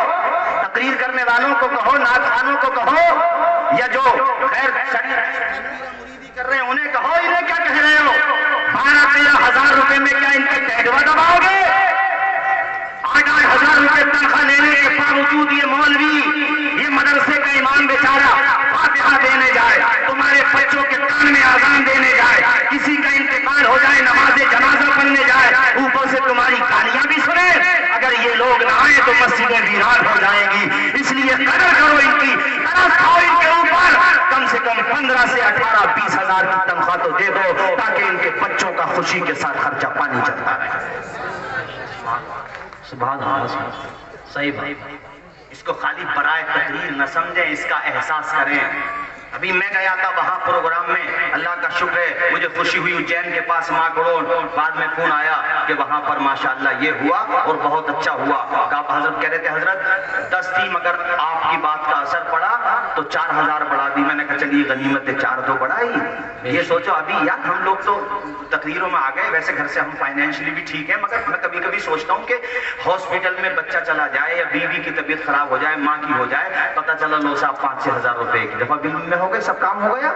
तकरीर करने वालों को कहो, नात खानों को कहो, या जो खैर मुरीदी कर रहे हैं उन्हें कहो, इन्हें क्या कह रहे हो? 12-13 हजार रुपए में क्या इनका टैगवा दबाओगे? 8-8 हजार रुपए तनख्वाह लेने के बावजूद ये मौलवी, ये मदरसे का इमाम बेचारा फातिहा देने जाए, तुम्हारे बच्चों के कान में आजान देने जाए, किसी का इंतकाल हो जाए, नमाज जनाजा पढ़ने जाए, ऊपर से तुम्हारी गालियां भी सुने। अगर ये लोग ना आए तो मस्जिदें वीरान हो जाएंगी। इसलिए कदर करो इनकी, तरस खाओ इनके ऊपर। कम से कम 15 से 18-20 हजार की तनख्वाह तो दे दो, ताकि इनके बच्चों का खुशी के साथ खर्चा पानी चलता रहे। सुभान अल्लाह, सही बात। इसको खाली बराए तकरीर न समझें, इसका एहसास करें। अभी मैं गया था वहां प्रोग्राम में, अल्लाह का शुक्र है मुझे खुशी हुई। उज्जैन के पास माकड़ोन, बाद में फोन आया कि वहां पर माशाअल्लाह ये हुआ और बहुत अच्छा हुआ। हजरत कह रहे थे, हजरत 10 थी मगर आपकी बात का असर पड़ा तो 4000 बढ़ा दी। मैंने कहा चलिए गनीमत है, 4 तो बढ़ाई। ये सोचो, अभी यार हम लोग तो तकरीरों में आ गए, वैसे घर से हम फाइनेंशियली भी ठीक है, मगर मैं कभी कभी सोचता हूँ कि हॉस्पिटल में बच्चा चला जाए या बीवी की तबीयत खराब हो जाए, माँ की हो जाए, पता चला लो साहब 5-6 हजार रुपए एक दफा बिल में हो गए, सब काम हो गया।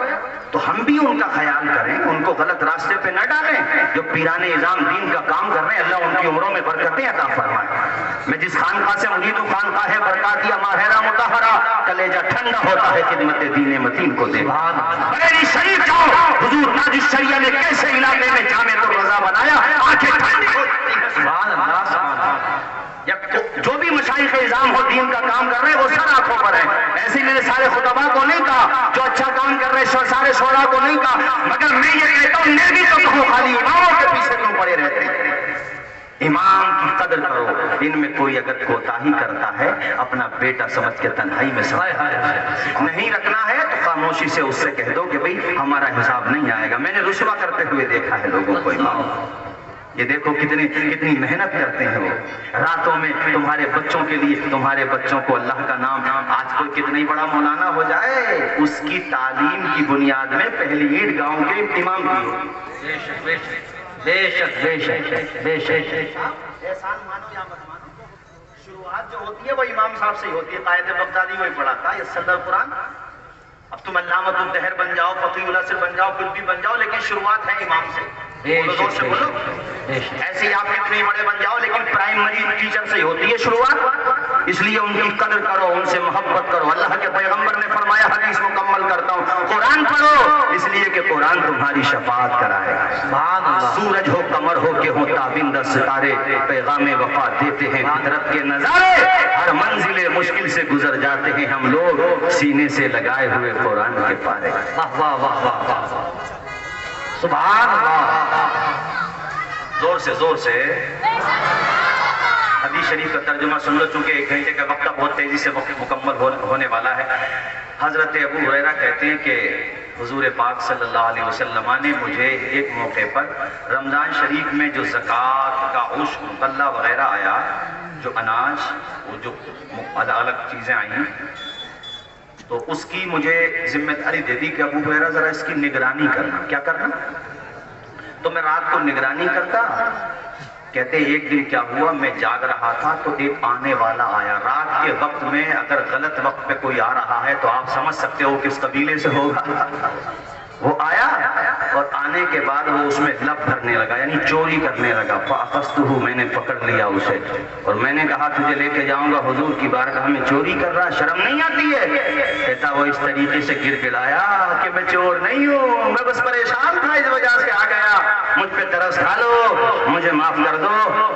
तो हम भी उनका ख्याल करें, उनको गलत रास्ते पे न डालें। जो पीराने इज़ाम दीन का काम कर रहे हैं, अल्लाह उनकी उम्रों में बरकतें अता फरमाए। मैं जिस खानका से मुरीद हूं, खानका है बरकातिया माहिरा मुताहरा, कलेजा ठंडा होता है खिदमत दीन मतीन को दे। बरेली शरीफ जाओ, हुजूर ताजुश शरिया ने कैसे इलाके में जामे तो रजा बनाया, आंखें ठंडी हो जाती है। सुभान अल्लाह, सुभान अल्लाह। जो भी मशाइख इज़ाम हो दीन का काम कर रहे हैं, वो सर आंखों पर है। ऐसे ही मैंने सारे खुतबा को नहीं कहा, जो अच्छा काम कर रहे सारे शोरा को नहीं कहा, मगर मैं ये कहता हूँ मैं भी तो कहूँ, खाली इमामों के पीछे क्यों पड़े रहते हैं? इमाम की कदर करो। इनमें कोई अगर कोताही करता है अपना बेटा समझ के तन्हाई में नहीं रखना है तो खामोशी से उससे कह दो कि भाई हमारा हिसाब नहीं आएगा। मैंने रुसवा करते हुए देखा है लोगों को इमाम। ये देखो कितनी मेहनत करते हैं वो, रातों में तुम्हारे बच्चों के लिए, तुम्हारे बच्चों को अल्लाह का नाम, आज कोई कितना ही बड़ा मौलाना हो जाए, उसकी तालीम की बुनियाद में पहली ईंट गांव के इमाम की हो। बेशक बेशक बेशक। एहसान मानो या मत मानो, शुरुआत जो होती है वो इमाम साहब से ही होती है। कायदे बगदादी वही पढ़ाता है, सदर कुरान। अब तुम अल्लामतुल दहर बन जाओ, फकीहुल असर बन जाओ, कुछ भी बन जाओ, लेकिन शुरुआत है इमाम से। बोलो से बोलो। ऐसे ही आप कितने बड़े बन जाओ, लेकिन प्राइमरी टीचर से ही होती है शुरुआत। इसलिए उनकी कदर करो, उनसे मोहब्बत करो। अल्लाह के पैगंबर ने फरमाया, हदीस मुकम्मल करता हूँ, कुरान पढ़ो, इसलिए कि कुरान तुम्हारी शफाअत कराएगा। सूरज हो, कमर हो के हो, ताबिंदा सितारे पैगामे वफा देते हैं, फितरत के नजारे हर मंजिले मुश्किल से गुजर जाते हैं हम लोग, सीने से लगाए हुए कुरान के पारे। वाह वाह वाह वाह, सुभान अल्लाह। जोर से हदीस शरीफ का तर्जुमा सुन लो, चूंकि 1 घंटे का वक्त बहुत तेजी से मुकम्मल होने वाला है। हजरत अबू हुरैरा कहते हैं कि हुजूर पाक सल्लल्लाहु अलैहि वसल्लम ने मुझे एक मौके पर रमजान शरीफ में जो ज़कात का उश्र गल्ला वगैरह आया, जो अनाज, वो जो अलग अलग चीज़ें आई, तो उसकी मुझे जिम्मेदारी दे दी कि अबू हुरैरा जरा इसकी निगरानी करना। क्या करना? तो मैं रात को निगरानी करता। कहते एक दिन क्या हुआ, मैं जाग रहा था तो एक आने वाला आया। रात के वक्त में अगर गलत वक्त पे कोई आ रहा है तो आप समझ सकते हो किस कबीले से होगा। वो आया और आने के बाद वो उसमें लब भरने लगा, यानी चोरी करने लगा। फ़अख़ज़्तुहु, मैंने पकड़ लिया उसे और मैंने कहा तुझे लेके जाऊंगा हुजूर की बारगाह में, चोरी कर रहा, शर्म नहीं आती है? कहता वो इस तरीके से गिड़गिड़ाया कि मैं चोर नहीं हूँ, मैं बस परेशान था, इस वजह से आ गया, मुझ पे तरस खा लो, मुझे माफ कर दो,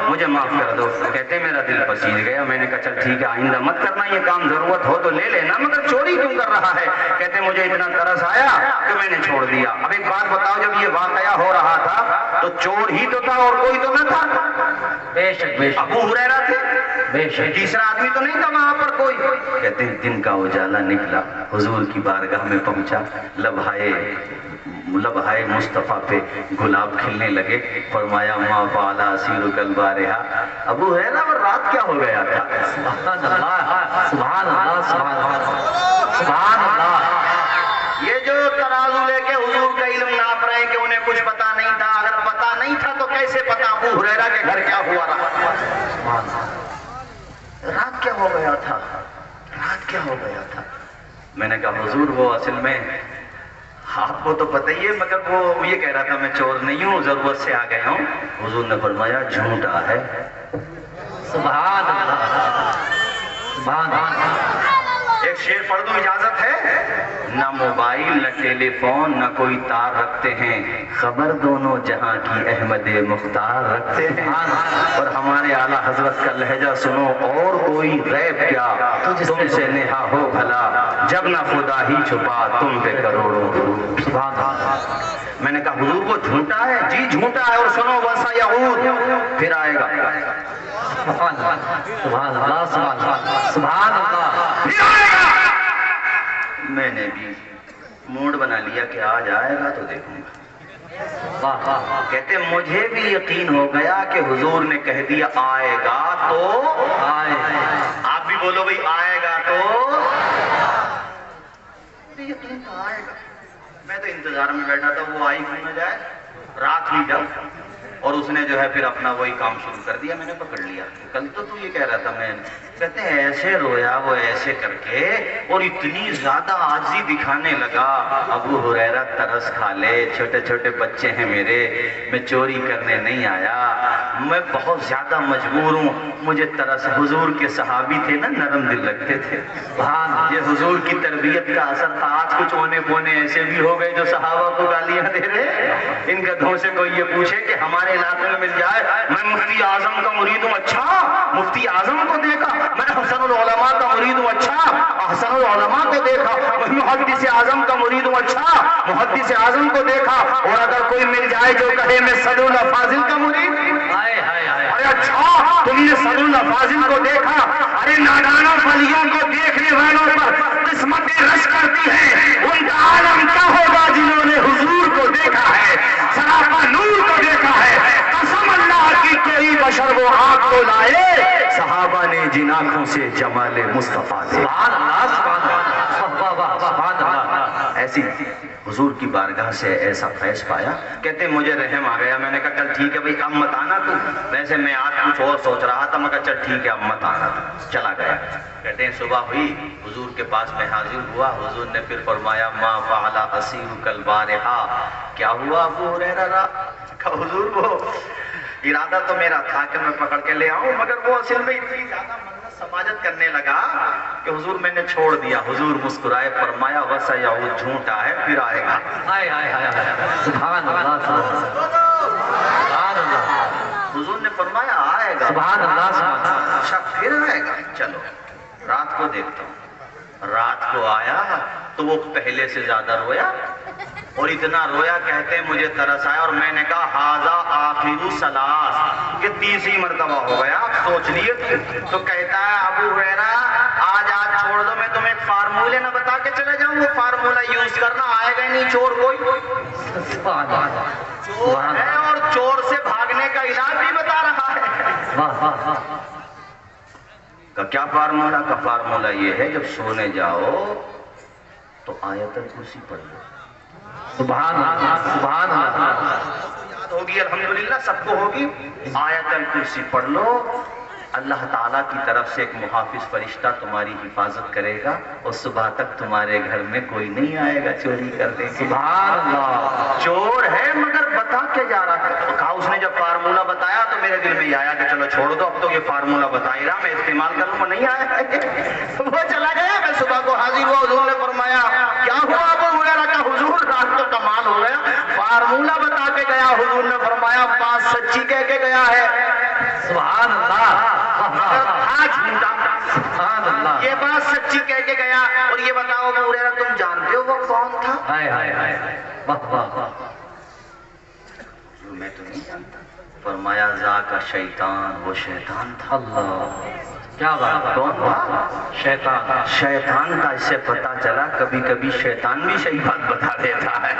मुझे माफ कर दो। कहते मेरा दिल पसीज गया। मैंने कहा चल ठीक है, आइंदा मत करना ये काम, जरूरत हो तो ले लेना, मगर चोरी क्यों कर रहा है? कहते मुझे इतना तरस आया कि मैंने छोड़ दिया। अब एक बात बताओ, जब ये वाकया हो रहा था तो चोर ही तो था और कोई तो न था? बेशक बेशक। अबू हुरैरा थे, बेशक। तीसरा आदमी तो नहीं था वहां पर कोई। कहते हैं दिन का उजाला निकला, हुजूर की बारगाह में पहुंचा, लबहाए मुस्तफा पे गुलाब खिलने लगे। फरमाया मा फाला असीरु कल बारिहा। अबू हुरैरा और रात क्या हो गया था? सुभान अल्लाह, सुभान अल्लाह, सुभान अल्लाह, सुभान अल्लाह। ये जो तराजू लेके हुजूर का इल्म नाप रहे हैं कि उन्हें कुछ पता नहीं था, अगर पता नहीं था तो कैसे पता अबू हुरैरा के घर क्या हुआ रहा? रात क्या हो गया था? रात क्या हो गया था? मैंने कहा हुजूर वो असल में आपको तो पता ही है, मगर वो ये कह रहा था मैं चोर नहीं हूँ, जरूरत से आ गया हूँ। हुजूर ने फरमाया झूठा है। सुभान अल्लाह, सुभान अल्लाह। एक शेर पढ़ दूं, इजाजत है? न मोबाइल न टेलीफोन न कोई तार रखते हैं, खबर दोनों जहां की अहमद मुख्तार रखते हैं। और हमारे आला हजरत का लहजा सुनो, और कोई गैब क्या तुमसे नेहा हो भला, जब ना खुदा ही छुपा तुम पे करोड़ों। सुभान अल्लाह। मैंने कहा हुजूर वो झूठा है? जी झूठा है, और सुनो वसा यहूद फिर आएगा। सुभान अल्लाह, सुभान अल्लाह, सुभान अल्लाह, फिर आएगा। मैंने भी मूड बना लिया कि आज आएगा तो देखूंगा। वाह वाह। कहते मुझे भी यकीन हो गया कि हुजूर ने कह दिया आएगा तो आए। आप भी बोलो भाई आएगा तो यकीन तो आएगा। मैं तो इंतजार में बैठा था, वो आई क्यों न जाए। रात हुई जब और उसने जो है फिर अपना वही काम शुरू कर दिया, मैंने पकड़ लिया। कल तो तू ये कह रहा था मैं, कहते हैं ऐसे रोया वो ऐसे करके, और इतनी ज्यादा आजी दिखाने लगा। अबू हुरैरा तरस खा ले, छोटे छोटे बच्चे हैं मेरे, मैं चोरी करने नहीं आया, मैं बहुत ज्यादा मजबूर हूँ, मुझे तरस। हुजूर के सहाबी थे ना, नरम दिल रखते थे। हाँ, ये हुजूर की तरबियत का असर था। आज कुछ होने बोने ऐसे भी हो गए जो सहाबा को गालियां दे रहे। इन गधों से कोई ये पूछे कि हमारे इलाके में मिल जाए, मैं मुफ्ती आजम का मुरीद हूँ। अच्छा, मुफ्ती आजम को देखा? मैं हसनुल उलमा का मुरीद हूँ। अच्छा, हसनुल उलमा को देखा, मुहद्दिस आजम का मुरीद हूं, अच्छा मुहद्दिस आजम को देखा, और अगर कोई मिल जाए जो कहे मैं सदरुल फाजिल का मुरीद, अरे अच्छा तुमने सदरुल फाजिल को देखा, अरे नादाना वलियों को देखने वालों पर किस्मतें रश करती हैं, उनका आलम क्या होगा जिन्होंने हुजूर को देखा है, सरापा नूर को देखा है, कसम अल्लाह की कोई बशर वो आँख को लाए सहाबा ने जिन आंखों से जमाले मुस्तफा देखा। ऐसी हुजूर की बारगाह से ऐसा फैज पाया, कहते मुझे रहम आ गया, मैंने कहा चल ठीक है भाई अब मत आना तू, वैसे मैं आज कुछ और सोच रहा था, मैं कहा चल ठीक है अब मत आना, चला गया। कहते हैं सुबह हुई, हुजूर के पास में हाजिर हुआ, हुजूर ने फिर फरमाया मा फ़अला असीरु कल बारिहा, क्या हुआ अबू हुरैरा? हुजूर वो इरादा तो मेरा था कि मैं पकड़ के ले आऊं, मगर वो असल में इतनी ज्यादा समाजत करने लगा कि हुजूर मैंने छोड़ दिया। हुजूर मुस्कुराए, फरमाया वसयऊद, झूठा है फिर आएगा। सुभान अल्लाह, सुभान अल्लाह। हुजूर ने फरमाया आएगा, सुभान अल्लाह, सुभान अल्लाह। अच्छा फिर आएगा, चलो रात को देखता हूँ। रात को आया तो वो पहले से ज्यादा रोया, और इतना रोया कहते हैं मुझे तरस आया, और मैंने कहा हाजा आखिरू सलास, कि तीसरी मर्तबा हो गया, आप सोच लिए। तो कहता है अबू हुरैरा आज छोड़ दो, मैं तुम्हें एक फार्मूले ना बता के चले जाऊं, वो फार्मूला यूज करना, आएगा नहीं चोर कोई। चोर है और चोर से भागने का इलाज भी बता रहा है। का क्या फार्मूला? का फार्मूला ये है जब सोने जाओ तो आयतल कुर्सी पढ़ लो। सुभान अल्लाह, सुभान अल्लाह। याद होगी अल्हम्दुलिल्लाह, सबको होगी। आयतल कुर्सी पढ़ लो, अल्लाह ताला की तरफ से एक मुहाफिज फरिश्ता तुम्हारी हिफाजत करेगा, और सुबह तक तुम्हारे घर में कोई नहीं आएगा चोरी करने। सुभान अल्लाह। चोर है मगर बता के जा रहा है। कहा उसने जब फार्मूला बताया तो मेरे दिल में आया कि चलो छोड़ दो, अब तो ये फार्मूला बता ही रहा, मैं इस्तेमाल कर लूंगा। नहीं आया वो चला गया। मैं सुबह को हाजिर हुआ, हुजूर ने फरमाया क्या हुआ अबू हुरैरा? का हुजूर रात तो कमाल हो गया, फार्मूला बता के गया। हुजूर ने फरमाया बात सच्ची कह के गया है। सुभान अल्लाह, ये बात सच्ची कह के गया। और ये बताओ अबू हुरैरा तुम जानते हो वो कौन था? हाय हाय हाय, वाह वाह वाह। मैं तो नहीं जानता। फरमाया जा का शैतान, वो शैतान था। अल्लाह, क्या बात। कौन था? शैतान। शैतान का इससे पता चला कभी कभी शैतान भी सही बात बता देता है,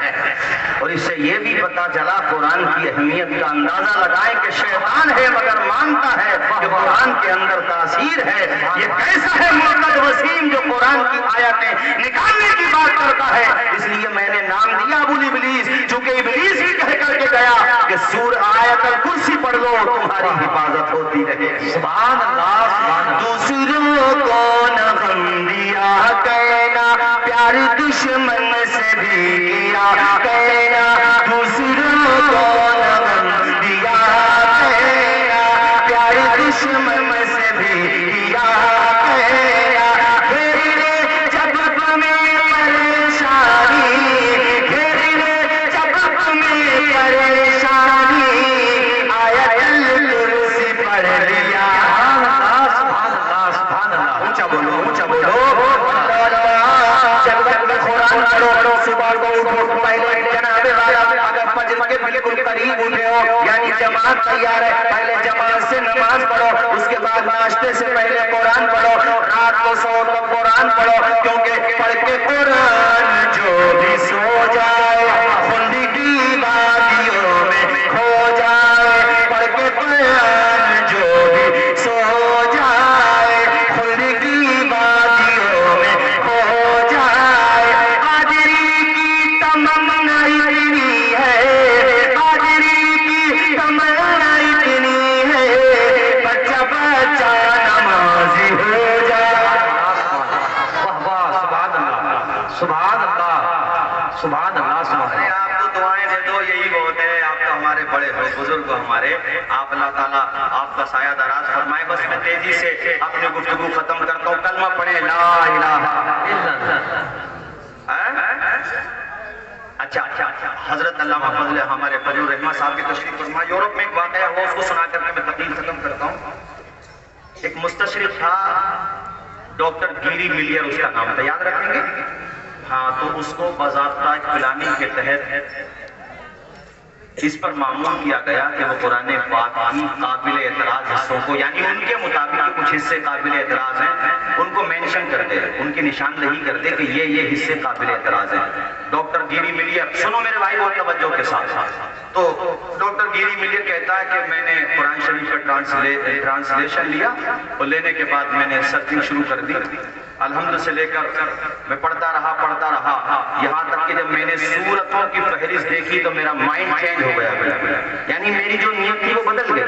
और इससे ये भी पता चला कुरान की अहमियत का अंदाजा लगाएं कि शैतान है मगर मानता है कि कुरान के अंदर तासीर है। ये कैसा है मुर्तद वसीम जो कुरान की आयतें निकालने की बात करता है। इसलिए मैंने नाम दिया अबुल इब्लीस, चूंकि इब्लीस ही कह करके गया कि सूर आयतल कुर्सी पढ़ लो तुम्हारी हिफाजत होती रहे। सुभान अल्लाह। दूसरों को न गम दिया कहना, प्यार दुश्मन से भी किया कहना। दूसरों को न गम दिया कहना, प्यार दुश्मन से भी किया कहना। घेरे जब तुम्हें परेशानी, घेरे जब तुम्हें परेशानी, आयतल कुर्सी पढ़ लिया। ऊंचा बोलो, ऊंचा बोलो। कुरान पढ़ो, सुबह को उठो, पहले जनाबे वाला अगर फजर के बिल्कुल करीब उठे हो, यानी जमात तैयार है, पहले जमात से नमाज पढ़ो, उसके बाद नाश्ते से पहले कुरान पढ़ो, रात को सो तो कुरान पढ़ो, क्योंकि पढ़ के कुरान जो भी सो जाए खुदी की वादियों में खो जाए। पढ़ के कुरान जो भी सो जाए खुदी की वादियों में खो जाए। हाजिरी की तमन्ना इतनी है, हाजिरी की तमन्ना इतनी है, बच्चा बच्चा नमाजी हो जाए। वाह वाह, सुभान अल्लाह, सुभान अल्लाह, सुभान अल्लाह, सुभान अरे अल्लाह। आप तो दुआएं दे दो, यही बहुत है। आप तो हमारे बड़े हो बुजुर्ग हो हमारे, आप अल्लाह ताला आपका साया दराज फरमाए। बस मैं तेजी से अपनी गुफ्तगू खत्म करता हूँ। कलमा पढ़े ला इलाहा इल्लल्लाह। अच्छा, हजरत अल्लामा फजल हमारे फजलुर रहमान साहब की तशरीफ फरमा। यूरोप में एक वाकया हुआ, उसको सुना करके मैं तकलीफ खत्म करता हूँ। एक मुस्तशरिक था, डॉक्टर गिरी मिलियर उसका नाम था, याद रखेंगे। हाँ, तो उसको बाज़ाब्ता प्लानिंग के तहत इस पर मामूल किया गया कि वो कुरान पाक की काबिल एतराज हिस्सों को, यानी उनके मुताबिक कुछ हिस्से काबिल एतराज हैं, उनको मेंशन कर दे, उनकी निशानदही कर दे कि ये हिस्से काबिल एतराज हैं। डॉक्टर गिरी मिलियर, सुनो मेरे भाई बहुत तवज्जो के साथ। तो डॉक्टर गिरी मिलियर कहता है कि मैंने कुरान शरीफ का ट्रांसलेशन लिया और लेने के बाद मैंने सर्चिंग शुरू कर दी। अलहम्द से लेकर मैं पढ़ता रहा यहाँ तक कि जब मैंने सूरतों की फहरिस्त देखी तो मेरा माइंड चेंज हो गया, यानी मेरी जो नीयत थी वो बदल गई।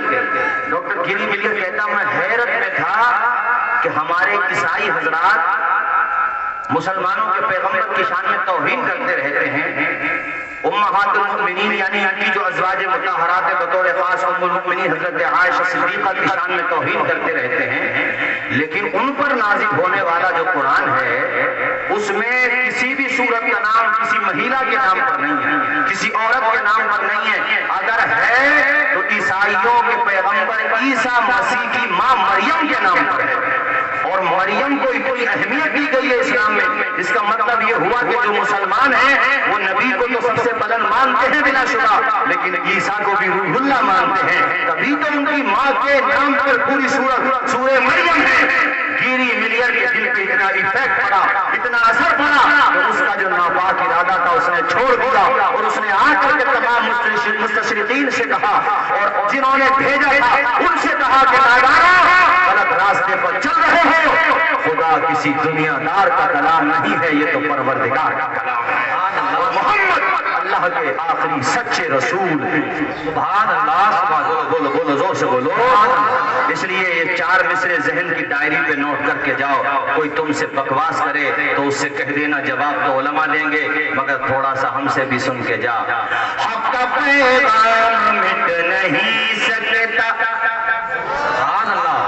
डॉक्टर गिरी मिलियर कहता मैं हैरत में था कि हमारे ईसाई हजरात मुसलमानों के पैगंबर की शान में तौहीन करते रहते हैं। उम्महातुल मुमिनीन यानी इनकी जो अज़वाज मुतहहरात बतौर खास उम्मुल मुमिनीन हज़रत आयशा सिद्दीक़ा की शान में तौहीन करते रहते हैं, लेकिन उन पर नाज़िल होने वाला जो कुरान है उसमें किसी भी सूरत का नाम किसी महिला के नाम पर नहीं है, किसी औरत के नाम पर नहीं है। अगर है तो ईसाइयों के पैगंबर ईसा मसीह की मां मरियम के नाम पर है, और मरियम को कोई अहमियत दी गई है इस्लाम में। इसका मतलब ये हुआ कि जो मुसलमान हैं वो नबी को तो सबसे बुलंद मानते हैं बिला शुबा, लेकिन ईसा को भी रूहुल्लाह मानते हैं। तभी तो उनकी माँ के नाम पर पूरी सूरह मरियम है। गिरी मिलियर के दिल पे इतना इफेक्ट पड़ा, इतना असर पड़ा कि उसका जो नापाक इरादा था उसने छोड़ दिया, और उसने आकर के तमाम मुस्तशरिकीन से कहा और जिन्होंने भेजा था उनसे कहा कि नादारा गलत रास्ते पर चल रहे हो, खुदा किसी दुनियादार का कलाम नहीं है, ये तो परवरदिगार का कलाम है। और मोहम्मद अल्लाह के आखिरी सच्चे रसूल। सुभान अल्लाह, बोलो बोलो जोर से बोलो। इसलिए ये 4 मिसरे जहन की डायरी पे नोट करके जाओ। कोई तुमसे बकवास करे तो उससे कह देना जवाब तो उलमा देंगे, मगर थोड़ा सा हमसे भी सुन के जा। हक का पैगाम मिट नहीं सकता, सुभान अल्लाह,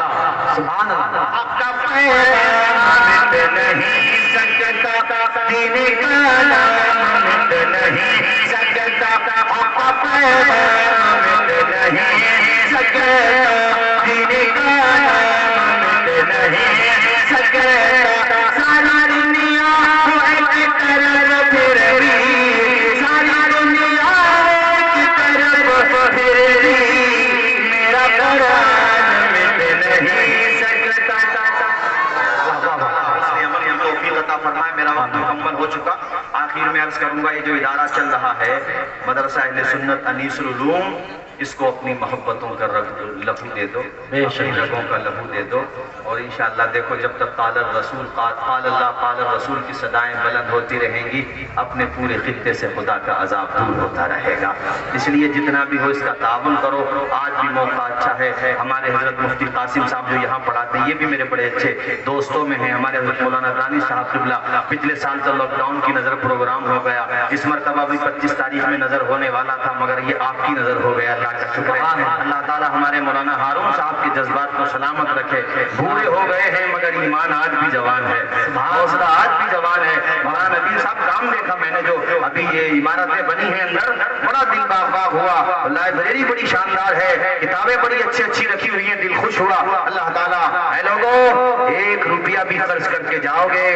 सुभान अल्लाह। हक का पैगाम मिट नहीं सकता, दीन का नाम मिट नहीं सकता, हक का पैगाम मिट नहीं सकता, दीन का नाम मिट नहीं सकता। सारी दुनिया एक तरफ फिर रही, सारी दुनिया एक तरफ फिर रही, मेरा कुरान मिट नहीं सकता। इसलिए अमल की तौफीक अता फरमाए। मेरा वक्त मुकम्मल हो चुका। आखिर में अर्ज करूंगा, ये जो इदारा चल रहा है मदरसा अहले सुन्नत अनीसुल उलूम, इसको अपनी मोहब्बतों का लहू दे दो, अपनी रगों का लहू दे दो, और इंशाअल्लाह देखो जब तक क़ाल रसूल क़ाल अल्लाह क़ाल रसूल की सदाएं बुलंद होती रहेंगी, अपने पूरे खित्ते से खुदा का अज़ाब दूर होता रहेगा। इसलिए जितना भी हो इसका ताउन करो। आज भी मौका अच्छा है, हमारे हजरत मुफ्ती कासिम साहब जो यहाँ पढ़ाते हैं ये भी मेरे बड़े अच्छे दोस्तों में हैं। हमारे हजरत मौलाना दानिश साहब क़िबला, पिछले साल तो लॉकडाउन की नज़र प्रोग्राम हो गया, इस मरतबा भी 25 तारीख में नज़र होने वाला था, मगर ये आपकी नज़र हो गया। शुक्र है अल्लाह ताला हमारे मौलाना हारून साहब के जज्बात को सलामत रखे। बूढ़े हो गए हैं मगर ईमान आज भी जवान है, हौसला आज भी जवान है। मौलाना नबी साहब काम देखा मैंने, जो अभी ये इमारतें बनी हैं अंदर, बड़ा दिल बाग बाग हुआ। लाइब्रेरी बड़ी शानदार है, किताबें बड़ी अच्छी अच्छी रखी हुई हैं, दिल खुश हुआ। अल्लाह ताला, ऐ लोगों 1 रुपया भी खर्च करके जाओगे,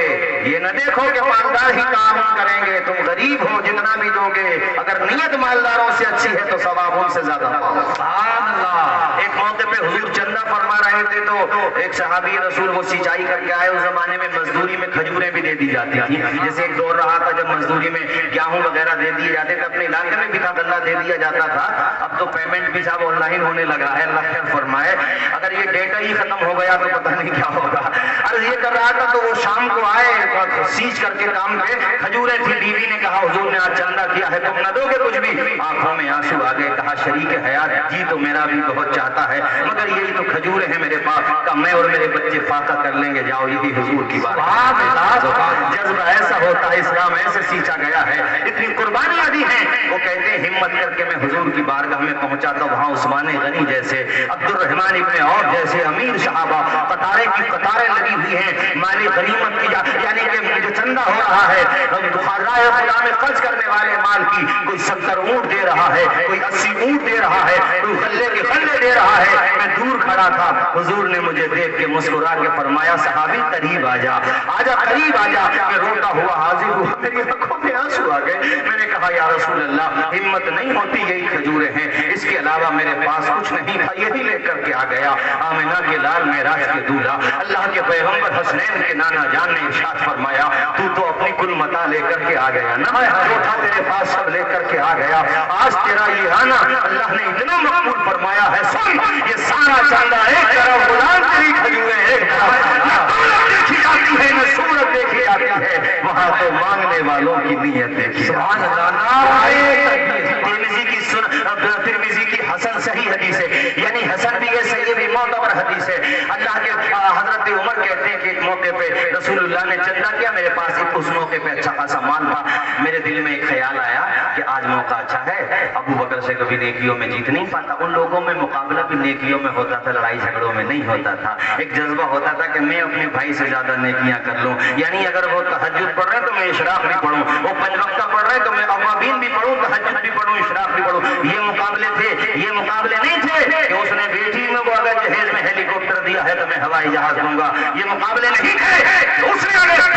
ये न देखो कि मालदार ही काम करेंगे, तुम गरीब हो जितना भी दोगे, अगर नियत मालदारों से अच्छी है तो सवाब उनसे ज्यादा। एक मौके पे हुजूर चंदा फरमा रहे थे तो एक सहाबी रसूल वो सिंचाई करके आए। उस जमाने में मजदूरी में खजूरें भी दे दी जाती थी, जैसे एक दौर रहा था जब मजदूरी में गेहूं वगैरह दे दिए जाते थे, अपने इलाके में भी था गल्ला दे दिया जाता था। अब तो पेमेंट भी साहब ऑनलाइन होने लगा है, अल्लाह खैर फरमाए। अगर ये डेटा ही खत्म हो गया तो पता नहीं क्या होगा। अर्ज ये कर रहा था तो वो शाम को आए सींच करके काम पे, खजूरें थी। बीवी ने कहा हुजूर ने आज चंदा किया है, तुम न दोगे कुछ भी? आंखों में आंसू आ गए। कहा शरीक हयात जी तो मेरा भी बहुत चाहता है, मगर यही तो खजूरें हैं मेरे पास, का मैं और मेरे बच्चे फाका कर लेंगे, जाओ यही हुजूर की बात। जज्बा ऐसा होता है, इस्लाम ऐसे सींचा गया है, इतनी कुर्बानियां दी हैं। वो कहते हैं हिम्मत کر کے میں حضور کی بارگاہ میں پہنچا تو وہاں عثمان غنی جیسے، عبد الرحمن ابن عوف جیسے امیر صحابہ قطاریں کی قطاریں لگی ہوئی ہیں، مال غنیمت کی یعنی کہ جو چندہ ہو رہا ہے راہ خدا میں خرچ کرنے والے مال کی، کوئی 70 اونٹ دے رہا ہے، کوئی 80 اونٹ دے رہا ہے، کوئی غلے کے غلے دے رہا ہے۔ میں دور کھڑا تھا، حضور نے مجھے دیکھ کے مسکرا کے فرمایا صحابی قریب آ جا، آجا قریب آ جا۔ میں روتا ہوا حاضر ہوا، میری آنکھوں میں آنسو آ گئے۔ میں نے کہا یا رسول اللہ ہمت نہیں ہوتی، یہی کھجوریں ہیں، اس کے علاوہ میرے پاس کچھ نہیں تھا، یہی لے کر کے آ گیا۔ آمنہ کے لال معراج کے دولہا اللہ کے پیغمبر حسنین کے نانا جان نے ارشاد فرمایا تو اپنی کل متاع لے کر کے آ گیا نا، جو تھا تیرے پاس سب لے کر کے آ گیا۔ آج تیرا یہ آنا اللہ نے اتنا مقبول فرمایا ہے، سن یہ سارا چاندہ ایک طرف، غلام تیری کھجوریں ایک طرف، دیکھی جاتی ہے نہ صورت دیکھی جاتی ہے، وہاں تو مانگنے والوں کی نیت دیکھی۔ سبحان اللہ۔ ترمذی کی حسن صحیح حدیث ہے، یعنی حسن بھی ہے صحیح بھی معتبر حدیث ہے۔ اللہ کے حضرت عمر کہتے ہیں کہ ایک موقع پہ رسول اللہ نے چندہ کیا، میرے پاس اس موقع پہ اچھا خاصا مال تھا، میرے دل میں ایک خیال آیا کہ آج موقع اچھا ہے، ابو بکر سے کبھی نیکیوں میں جیت نہیں پاتا، ان لوگوں میں مقابلہ بھی نیکیوں میں ہوتا تھا، لڑائی جھگڑوں میں نہیں ہوتا تھا، ایک جذبہ ہوتا تھا کہ میں اپنے بھائی سے زیادہ نیکیاں کر لوں، یعنی اگر وہ تہجد پڑھ رہے ہیں تو میں اشراق بھی پڑھوں، وہ 5 وقتہ پڑھ رہے ہیں تو میں اوابین بھی پڑھوں، تہجد بھی پڑھوں، اشراق بھی پڑھوں۔ یہ مقابلے تھے، یہ مقابلے نہیں تھے کہ اس نے بیٹی میں وہ اگر جہیز میں ہیلی کاپٹر دیا ہے تو میں ہوائی جہاز دوں گا، یہ مقابلے نہیں تھے کہ اس نے اگر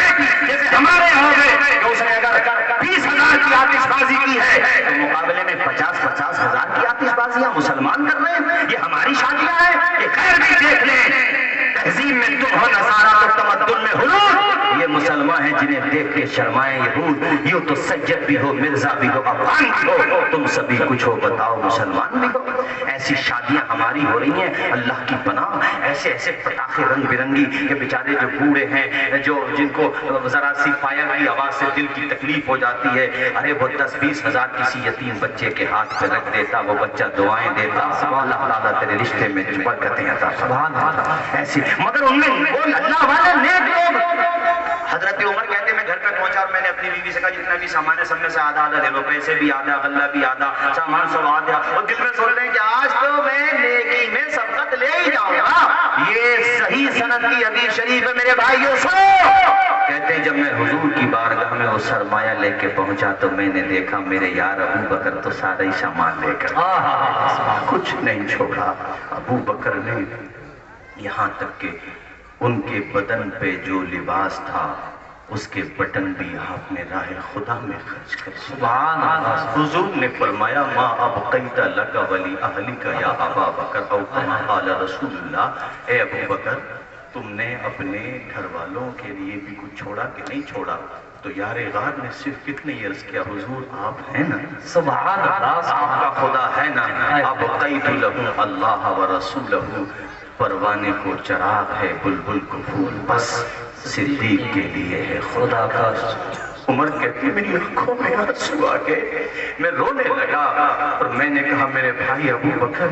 جیسے ہمارے یہاں میں کہ اس نے اگر 20,000 کی آتش بازی کی ہے تو مقابلے میں 50,000 کی آتش بازیاں مسلمان کر رہے ہیں، یہ ہماری شادیاں ہیں، یہ خیر بھی دیکھ لیں، تہذیب میں تم ہو نصارہ تو تمدن میں حلول، یہ مسلمان ہیں جنہیں دیکھ کے شرمائیں یہود، یوں تو سید بھی ہو مرزا بھی ہو افغان بھی ہو، تم سبھی کچھ ہو بتاؤ مسلمان بھی ہو۔ ایسی شادیاں ہماری ہو رہی ہیں، اللہ کی پناہ، ایسے ایسے پٹاخے رنگ برنگی کہ بیچارے جو بوڑھے ہیں، جن کو ذرا سی فائر کی آواز سے دل کی تکلیف ہو جاتی ہے، ارے وہ 10-20 ہزار کسی یتیم بچے کے ہاتھ پہ رکھ دیتا، وہ بچہ دعائیں دیتا، اللہ تعالیٰ تیرے رشتے میں برکتیں عطا فرمائے۔ ایسی مگر ان میں وہ اللہ والے نیک لوگ۔ حضرت عمر کہتے ہیں میں گھر پہ پہنچا اور میں نے اپنی بیوی سے کہا جتنا بھی سامان ہے سب میں سے آدھا آدھا دے دو، پیسے بھی آدھا، غلہ بھی آدھا، سامان سب آدھا، اور دل میں سوچ رہے ہیں کہ آج تو میں نیکی میں سبقت لے ہی جاؤں گا۔ یہ صحیح سند کی حدیث شریف ہے میرے بھائیو، سنو۔ کہتے ہیں جب میں حضور کی بارگاہ میں وہ سرمایہ لے کے پہنچا تو میں نے دیکھا میرے یار ابو بکر تو سارا ہی سامان لے کر کچھ نہیں چھوڑا۔ ابو بکر نے یہاں تک کہ ان کے بدن پہ جو لباس تھا اس کے بٹن بھی آپ نے راہ خدا میں خرچ کر۔ سبحان اللہ۔ حضور نے فرمایا ما ابقیت لک ولی اہلک یا ابا بکر او کما قال رسول اللہ، اے ابو بکر تم نے اپنے گھر والوں کے لیے بھی کچھ چھوڑا کہ نہیں چھوڑا؟ تو یار غار نے صرف کتنے یہ عرض کیا حضور آپ ہیں نا، سبحان اللہ، آپ کا خدا ہے نا، ابقیت لہ اللہ ورسولہ، پروانے کو چراغ ہے بلبل کو پھول، بس صدیق کے لیے ہے خدا کا۔ عمر کہتی میری آنکھوں میں آنسو آ گئے، میں رونے لگا اور میں نے کہا میرے بھائی ابو بکر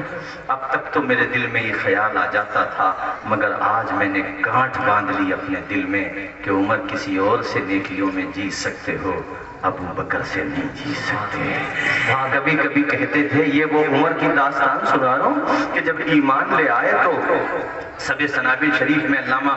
اب تک تو میرے دل میں یہ خیال آ جاتا تھا، مگر آج میں نے گانٹھ باندھ لی اپنے دل میں کہ عمر کسی اور سے نیکیوں میں جی سکتے ہو، ابو بکر سے نہیں جی سکتے۔ وہاں کبھی کبھی کہتے تھے، یہ وہ عمر کی داستان سنا رہا ہوں کہ جب ایمان لے آئے تو سب سنابل شریف میں علامہ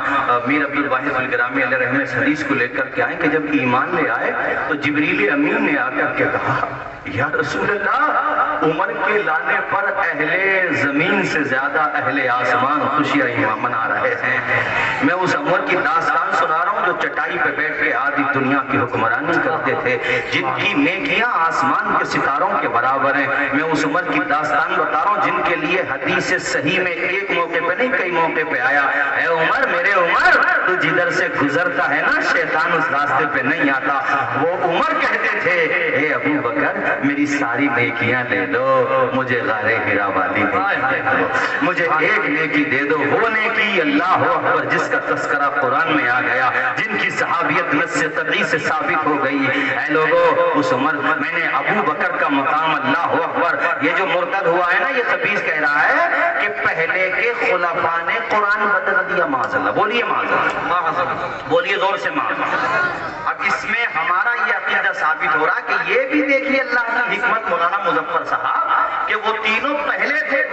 میر عبد الواحد الگرامی علیہ رحمہ اس حدیث کو لے کر کے آئے کہ جب ایمان لے آئے تو جبریل امین نے آ کر کے کہا یا رسول اللہ عمر کے لانے پر اہل زمین سے زیادہ اہل آسمان خوشیاں منا رہے ہیں۔ میں اس عمر کی داستان سنا رہا ہوں جو چٹائی پہ بیٹھ کے آدھی دنیا کی حکمرانی کرتے تھے، جن کی نیکیاں آسمان کے ستاروں کے برابر ہیں۔ میں اس عمر کی داستان بتا رہا ہوں جن کے لیے حدیث صحیح میں ایک موقع پہ نہیں کئی موقع پہ آیا، اے عمر میرے عمر تو جدھر سے گزرتا ہے نا شیطان اس راستے پہ نہیں آتا۔ وہ عمر کہتے تھے اے ابو بکر میری ساری نیکیاں لے لو، مجھے غار حرا والی نیکی دے دو، مجھے ایک نیکی دے دو، وہ نیکی اللہ اکبر جس کا تذکرہ قرآن میں آ گیا، جن کی صحابیت نص تقی سے ثابت ہو گئی۔ اے لوگو اس عمر میں نے ابو بکر کا مقام اللہ اکبر، یہ جو مرتد ہوا ہے نا یہ خبیث کہہ رہا ہے کہ پہلے کے خلفاء نے قرآن بدل دیا، معاذ اللہ، بولیے معاذ اللہ، بولیے زور سے معاذ اللہ۔ اب اس میں ہمارا یہ عقیدہ ثابت ہو رہا کہ یہ بھی دیکھیے اللہ کی حکمت مولانا مظفر صاحب کہ وہ تینوں پہلے تھے،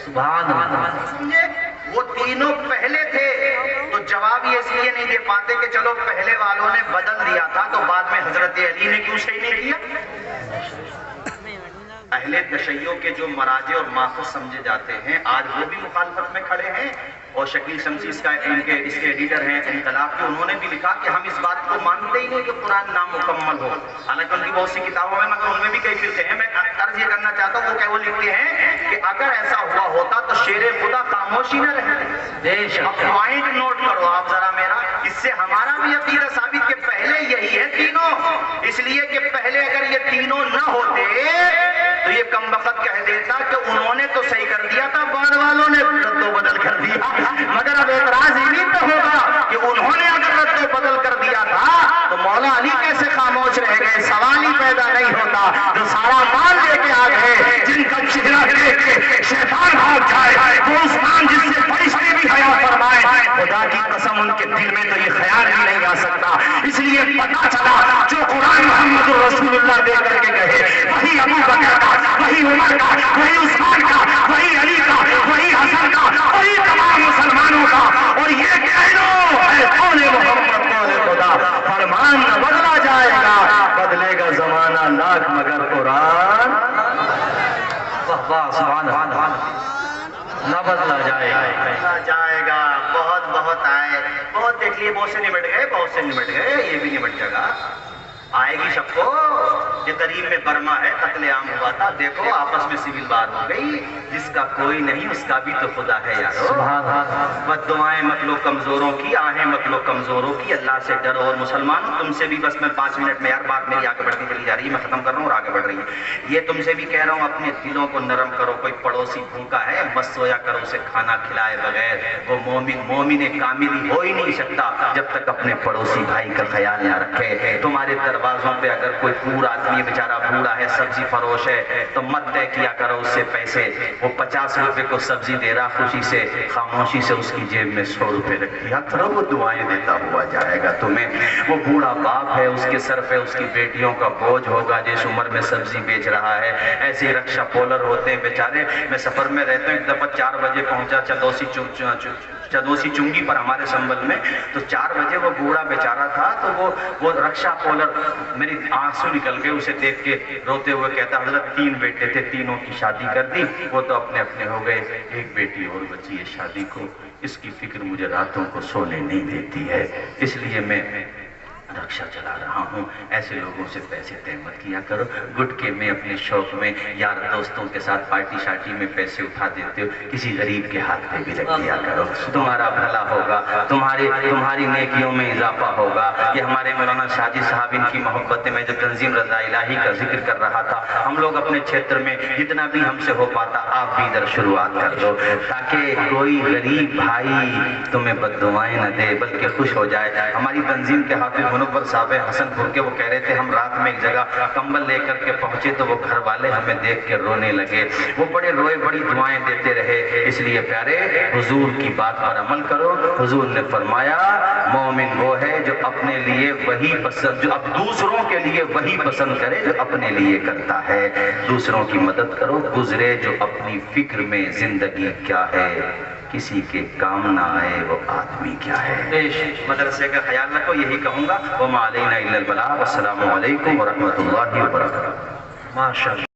سبحان اللہ، وہ تینوں پہلے تھے، تو جواب یہ اس لیے نہیں دے پاتے کہ چلو پہلے والوں نے بدل دیا تھا تو بعد میں حضرت علی نے کیوں صحیح نہیں کیا؟ اہل تشیع کے جو مراجع اور ماخذ سمجھے جاتے ہیں آج وہ بھی مخالفت میں کھڑے ہیں، اور شکیل شمسی اس کے ایڈیٹر ہیں انقلاب کے، انہوں نے بھی لکھا کہ ہم اس بات کو مانتے ہی نہیں کہ قرآن نامکمل ہو، حالانکہ ان کی بہت سی کتابوں میں مگر ان میں بھی کئی فرقے ہیں۔ میں عرض یہ کرنا چاہتا ہوں وہ کہ وہ لکھتے ہیں کہ اگر ایسا ہوا ہوتا تو شیر خدا خاموشی نہ رہتے۔ اب پوائنٹ نوٹ کرو آپ ذرا میرا، اس سے ہمارا بھی عقیدہ ثابت کہ پہلے یہی ہے تینوں، اس لیے کہ پہلے اگر یہ تینوں نہ ہوتے تو یہ کم وقت کہہ دیتا کہ انہوں نے تو صحیح کر دیا تھا، بعد والوں نے رد و بدل کر دیا، مگر اب اعتراض یہ بھی تو ہوگا کہ انہوں نے اگر رد و بدل کر دیا تھا تو مولا علی کیسے خاموش رہ گئے؟ سوال ہی پیدا نہیں ہوتا۔ جو سارا مال لے کے آ گئے، جن کا چہرہ دیکھ کے شیطان بھاگ جائے، وہ عثمان جس سے فرشتے بھی حیا فرمائے، خدا کی قسم ان کے دل میں تو یہ خیال بھی نہیں آ سکتا۔ اس لیے پتا چلا جو قرآن محمد رسول اللہ دے کر کے گئے وہی ابو بکر کا، وہی عمر کا، وہی عثمان کا، وہی علی کا، وہی حسن کا، وہی تمام مسلمانوں کا، اور یہ کہہ لو اے قول محمد قول خدا، فرمان نہ بدلا جائے گا، بدلے گا زمانہ لاکھ مگر قرآن واہ واہ، سبحان اللہ، نہ بدلا جائے گا۔ بہت بہت آئے، بہت دیکھ لیے، بہت سے نمٹ گئے، بہت سے نمٹ گئے، یہ بھی نمٹ جائے گا، آئے گی سب کو۔ یہ قریب میں برما ہے، قتل عام ہوا تھا، دیکھو آپس میں سول وار ہو گئی، جس کا کوئی نہیں اس کا بھی تو خدا ہے یارو۔ سبحان اللہ، بد دعائیں مت لو کمزوروں کی، آہیں مت لو کمزوروں کی، اللہ سے ڈرو۔ اور مسلمانوں تم سے بھی بس میں 5 منٹ میں، یار بات میری آگے بڑھتی چلی جا رہی ہے، میں ختم کر رہا ہوں اور آگے بڑھ رہی ہے، یہ تم سے بھی کہہ رہا ہوں اپنے دلوں کو نرم کرو۔ کوئی پڑوسی بھوکا ہے مت سویا کرو اسے کھانا کھلائے بغیر، وہ مومن کامل ہو ہی نہیں سکتا جب تک اپنے پڑوسی بھائی کا خیال نہ رکھے۔ تمہارے دروازوں پہ اگر کوئی پورا آدمی بیچارہ بوڑھا ہے، سبزی فروش ہے، تو مت طے کیا کرو اس سے پیسے، وہ 50 روپے کو سبزی دے رہا، خوشی سے خاموشی سے اس کی جیب میں 100 روپے رکھ دیا کرو، وہ دعائیں دیتا ہوا جائے گا تمہیں۔ وہ بوڑھا باپ ہے، اس کے سر پہ اس کی بیٹیوں کا بوجھ ہوگا جس عمر میں سبزی بیچ رہا ہے، ایسے ہی رکشا پولر ہوتے ہیں بیچارے۔ میں سفر میں رہتا ہوں، ایک دفعہ 4 بجے پہنچا چدوسی چنگی پر ہمارے سنبل میں، تو 4 بجے وہ بوڑھا بیچارہ تھا، تو وہ رکشا پولر میری آنسو نکل گئے اسے دیکھ کے، روتے ہوئے کہتا حضرت 3 بیٹے تھے، تینوں کی شادی کر دی، وہ تو اپنے اپنے ہو گئے، ایک بیٹی اور بچی ہے شادی کو، اس کی فکر مجھے راتوں کو سونے نہیں دیتی ہے، اس لیے میں رکشا چلا رہا ہوں۔ ایسے لوگوں سے پیسے طے مت کیا کرو، گٹکے میں اپنے شوق میں یار دوستوں کے ساتھ پارٹی شارٹی میں پیسے اٹھا دیتے ہو، کسی غریب کے ہاتھ پہ بھی رکھ دیا کرو، تمہارا بھلا ہوگا، تمہاری نیکیوں میں اضافہ ہوگا۔ یہ ہمارے مولانا شاجی صاحب ان کی محبت میں جو تنظیم رضا الہی کا ذکر کر رہا تھا، ہم لوگ اپنے چھیتر میں جتنا بھی ہم سے ہو پاتا آپ بھی ادھر شروعات کر دو، تاکہ کوئی غریب بھائی تمہیں بد دعائیں نہ دے بلکہ خوش ہو جائے۔ ہماری تنظیم کے حافظ منور صاحب حسن پور کے، وہ کہہ رہے تھے ہم رات میں ایک جگہ کمبل لے کر کے پہنچے تو وہ گھر والے ہمیں دیکھ کے رونے لگے، وہ بڑے روئے، بڑی دعائیں دیتے رہے۔ اس لیے پیارے حضور کی بات پر عمل کرو۔ حضور نے فرمایا مومن وہ ہے جو اپنے لیے وہی پسند، جو اب دوسروں کے لیے وہی پسند کرے جو اپنے لیے کرتا ہے۔ دوسروں کی مدد کرو، گزرے جو اپنی فکر میں زندگی کیا ہے، کسی کے کام نہ آئے وہ آدمی کیا ہے۔ مدرسے کا خیال رکھو، یہی کہوں گا۔ وما علینا الا البلاغ۔ السلام علیکم ورحمۃ اللہ وبرکاتہ۔ ماشاء اللہ۔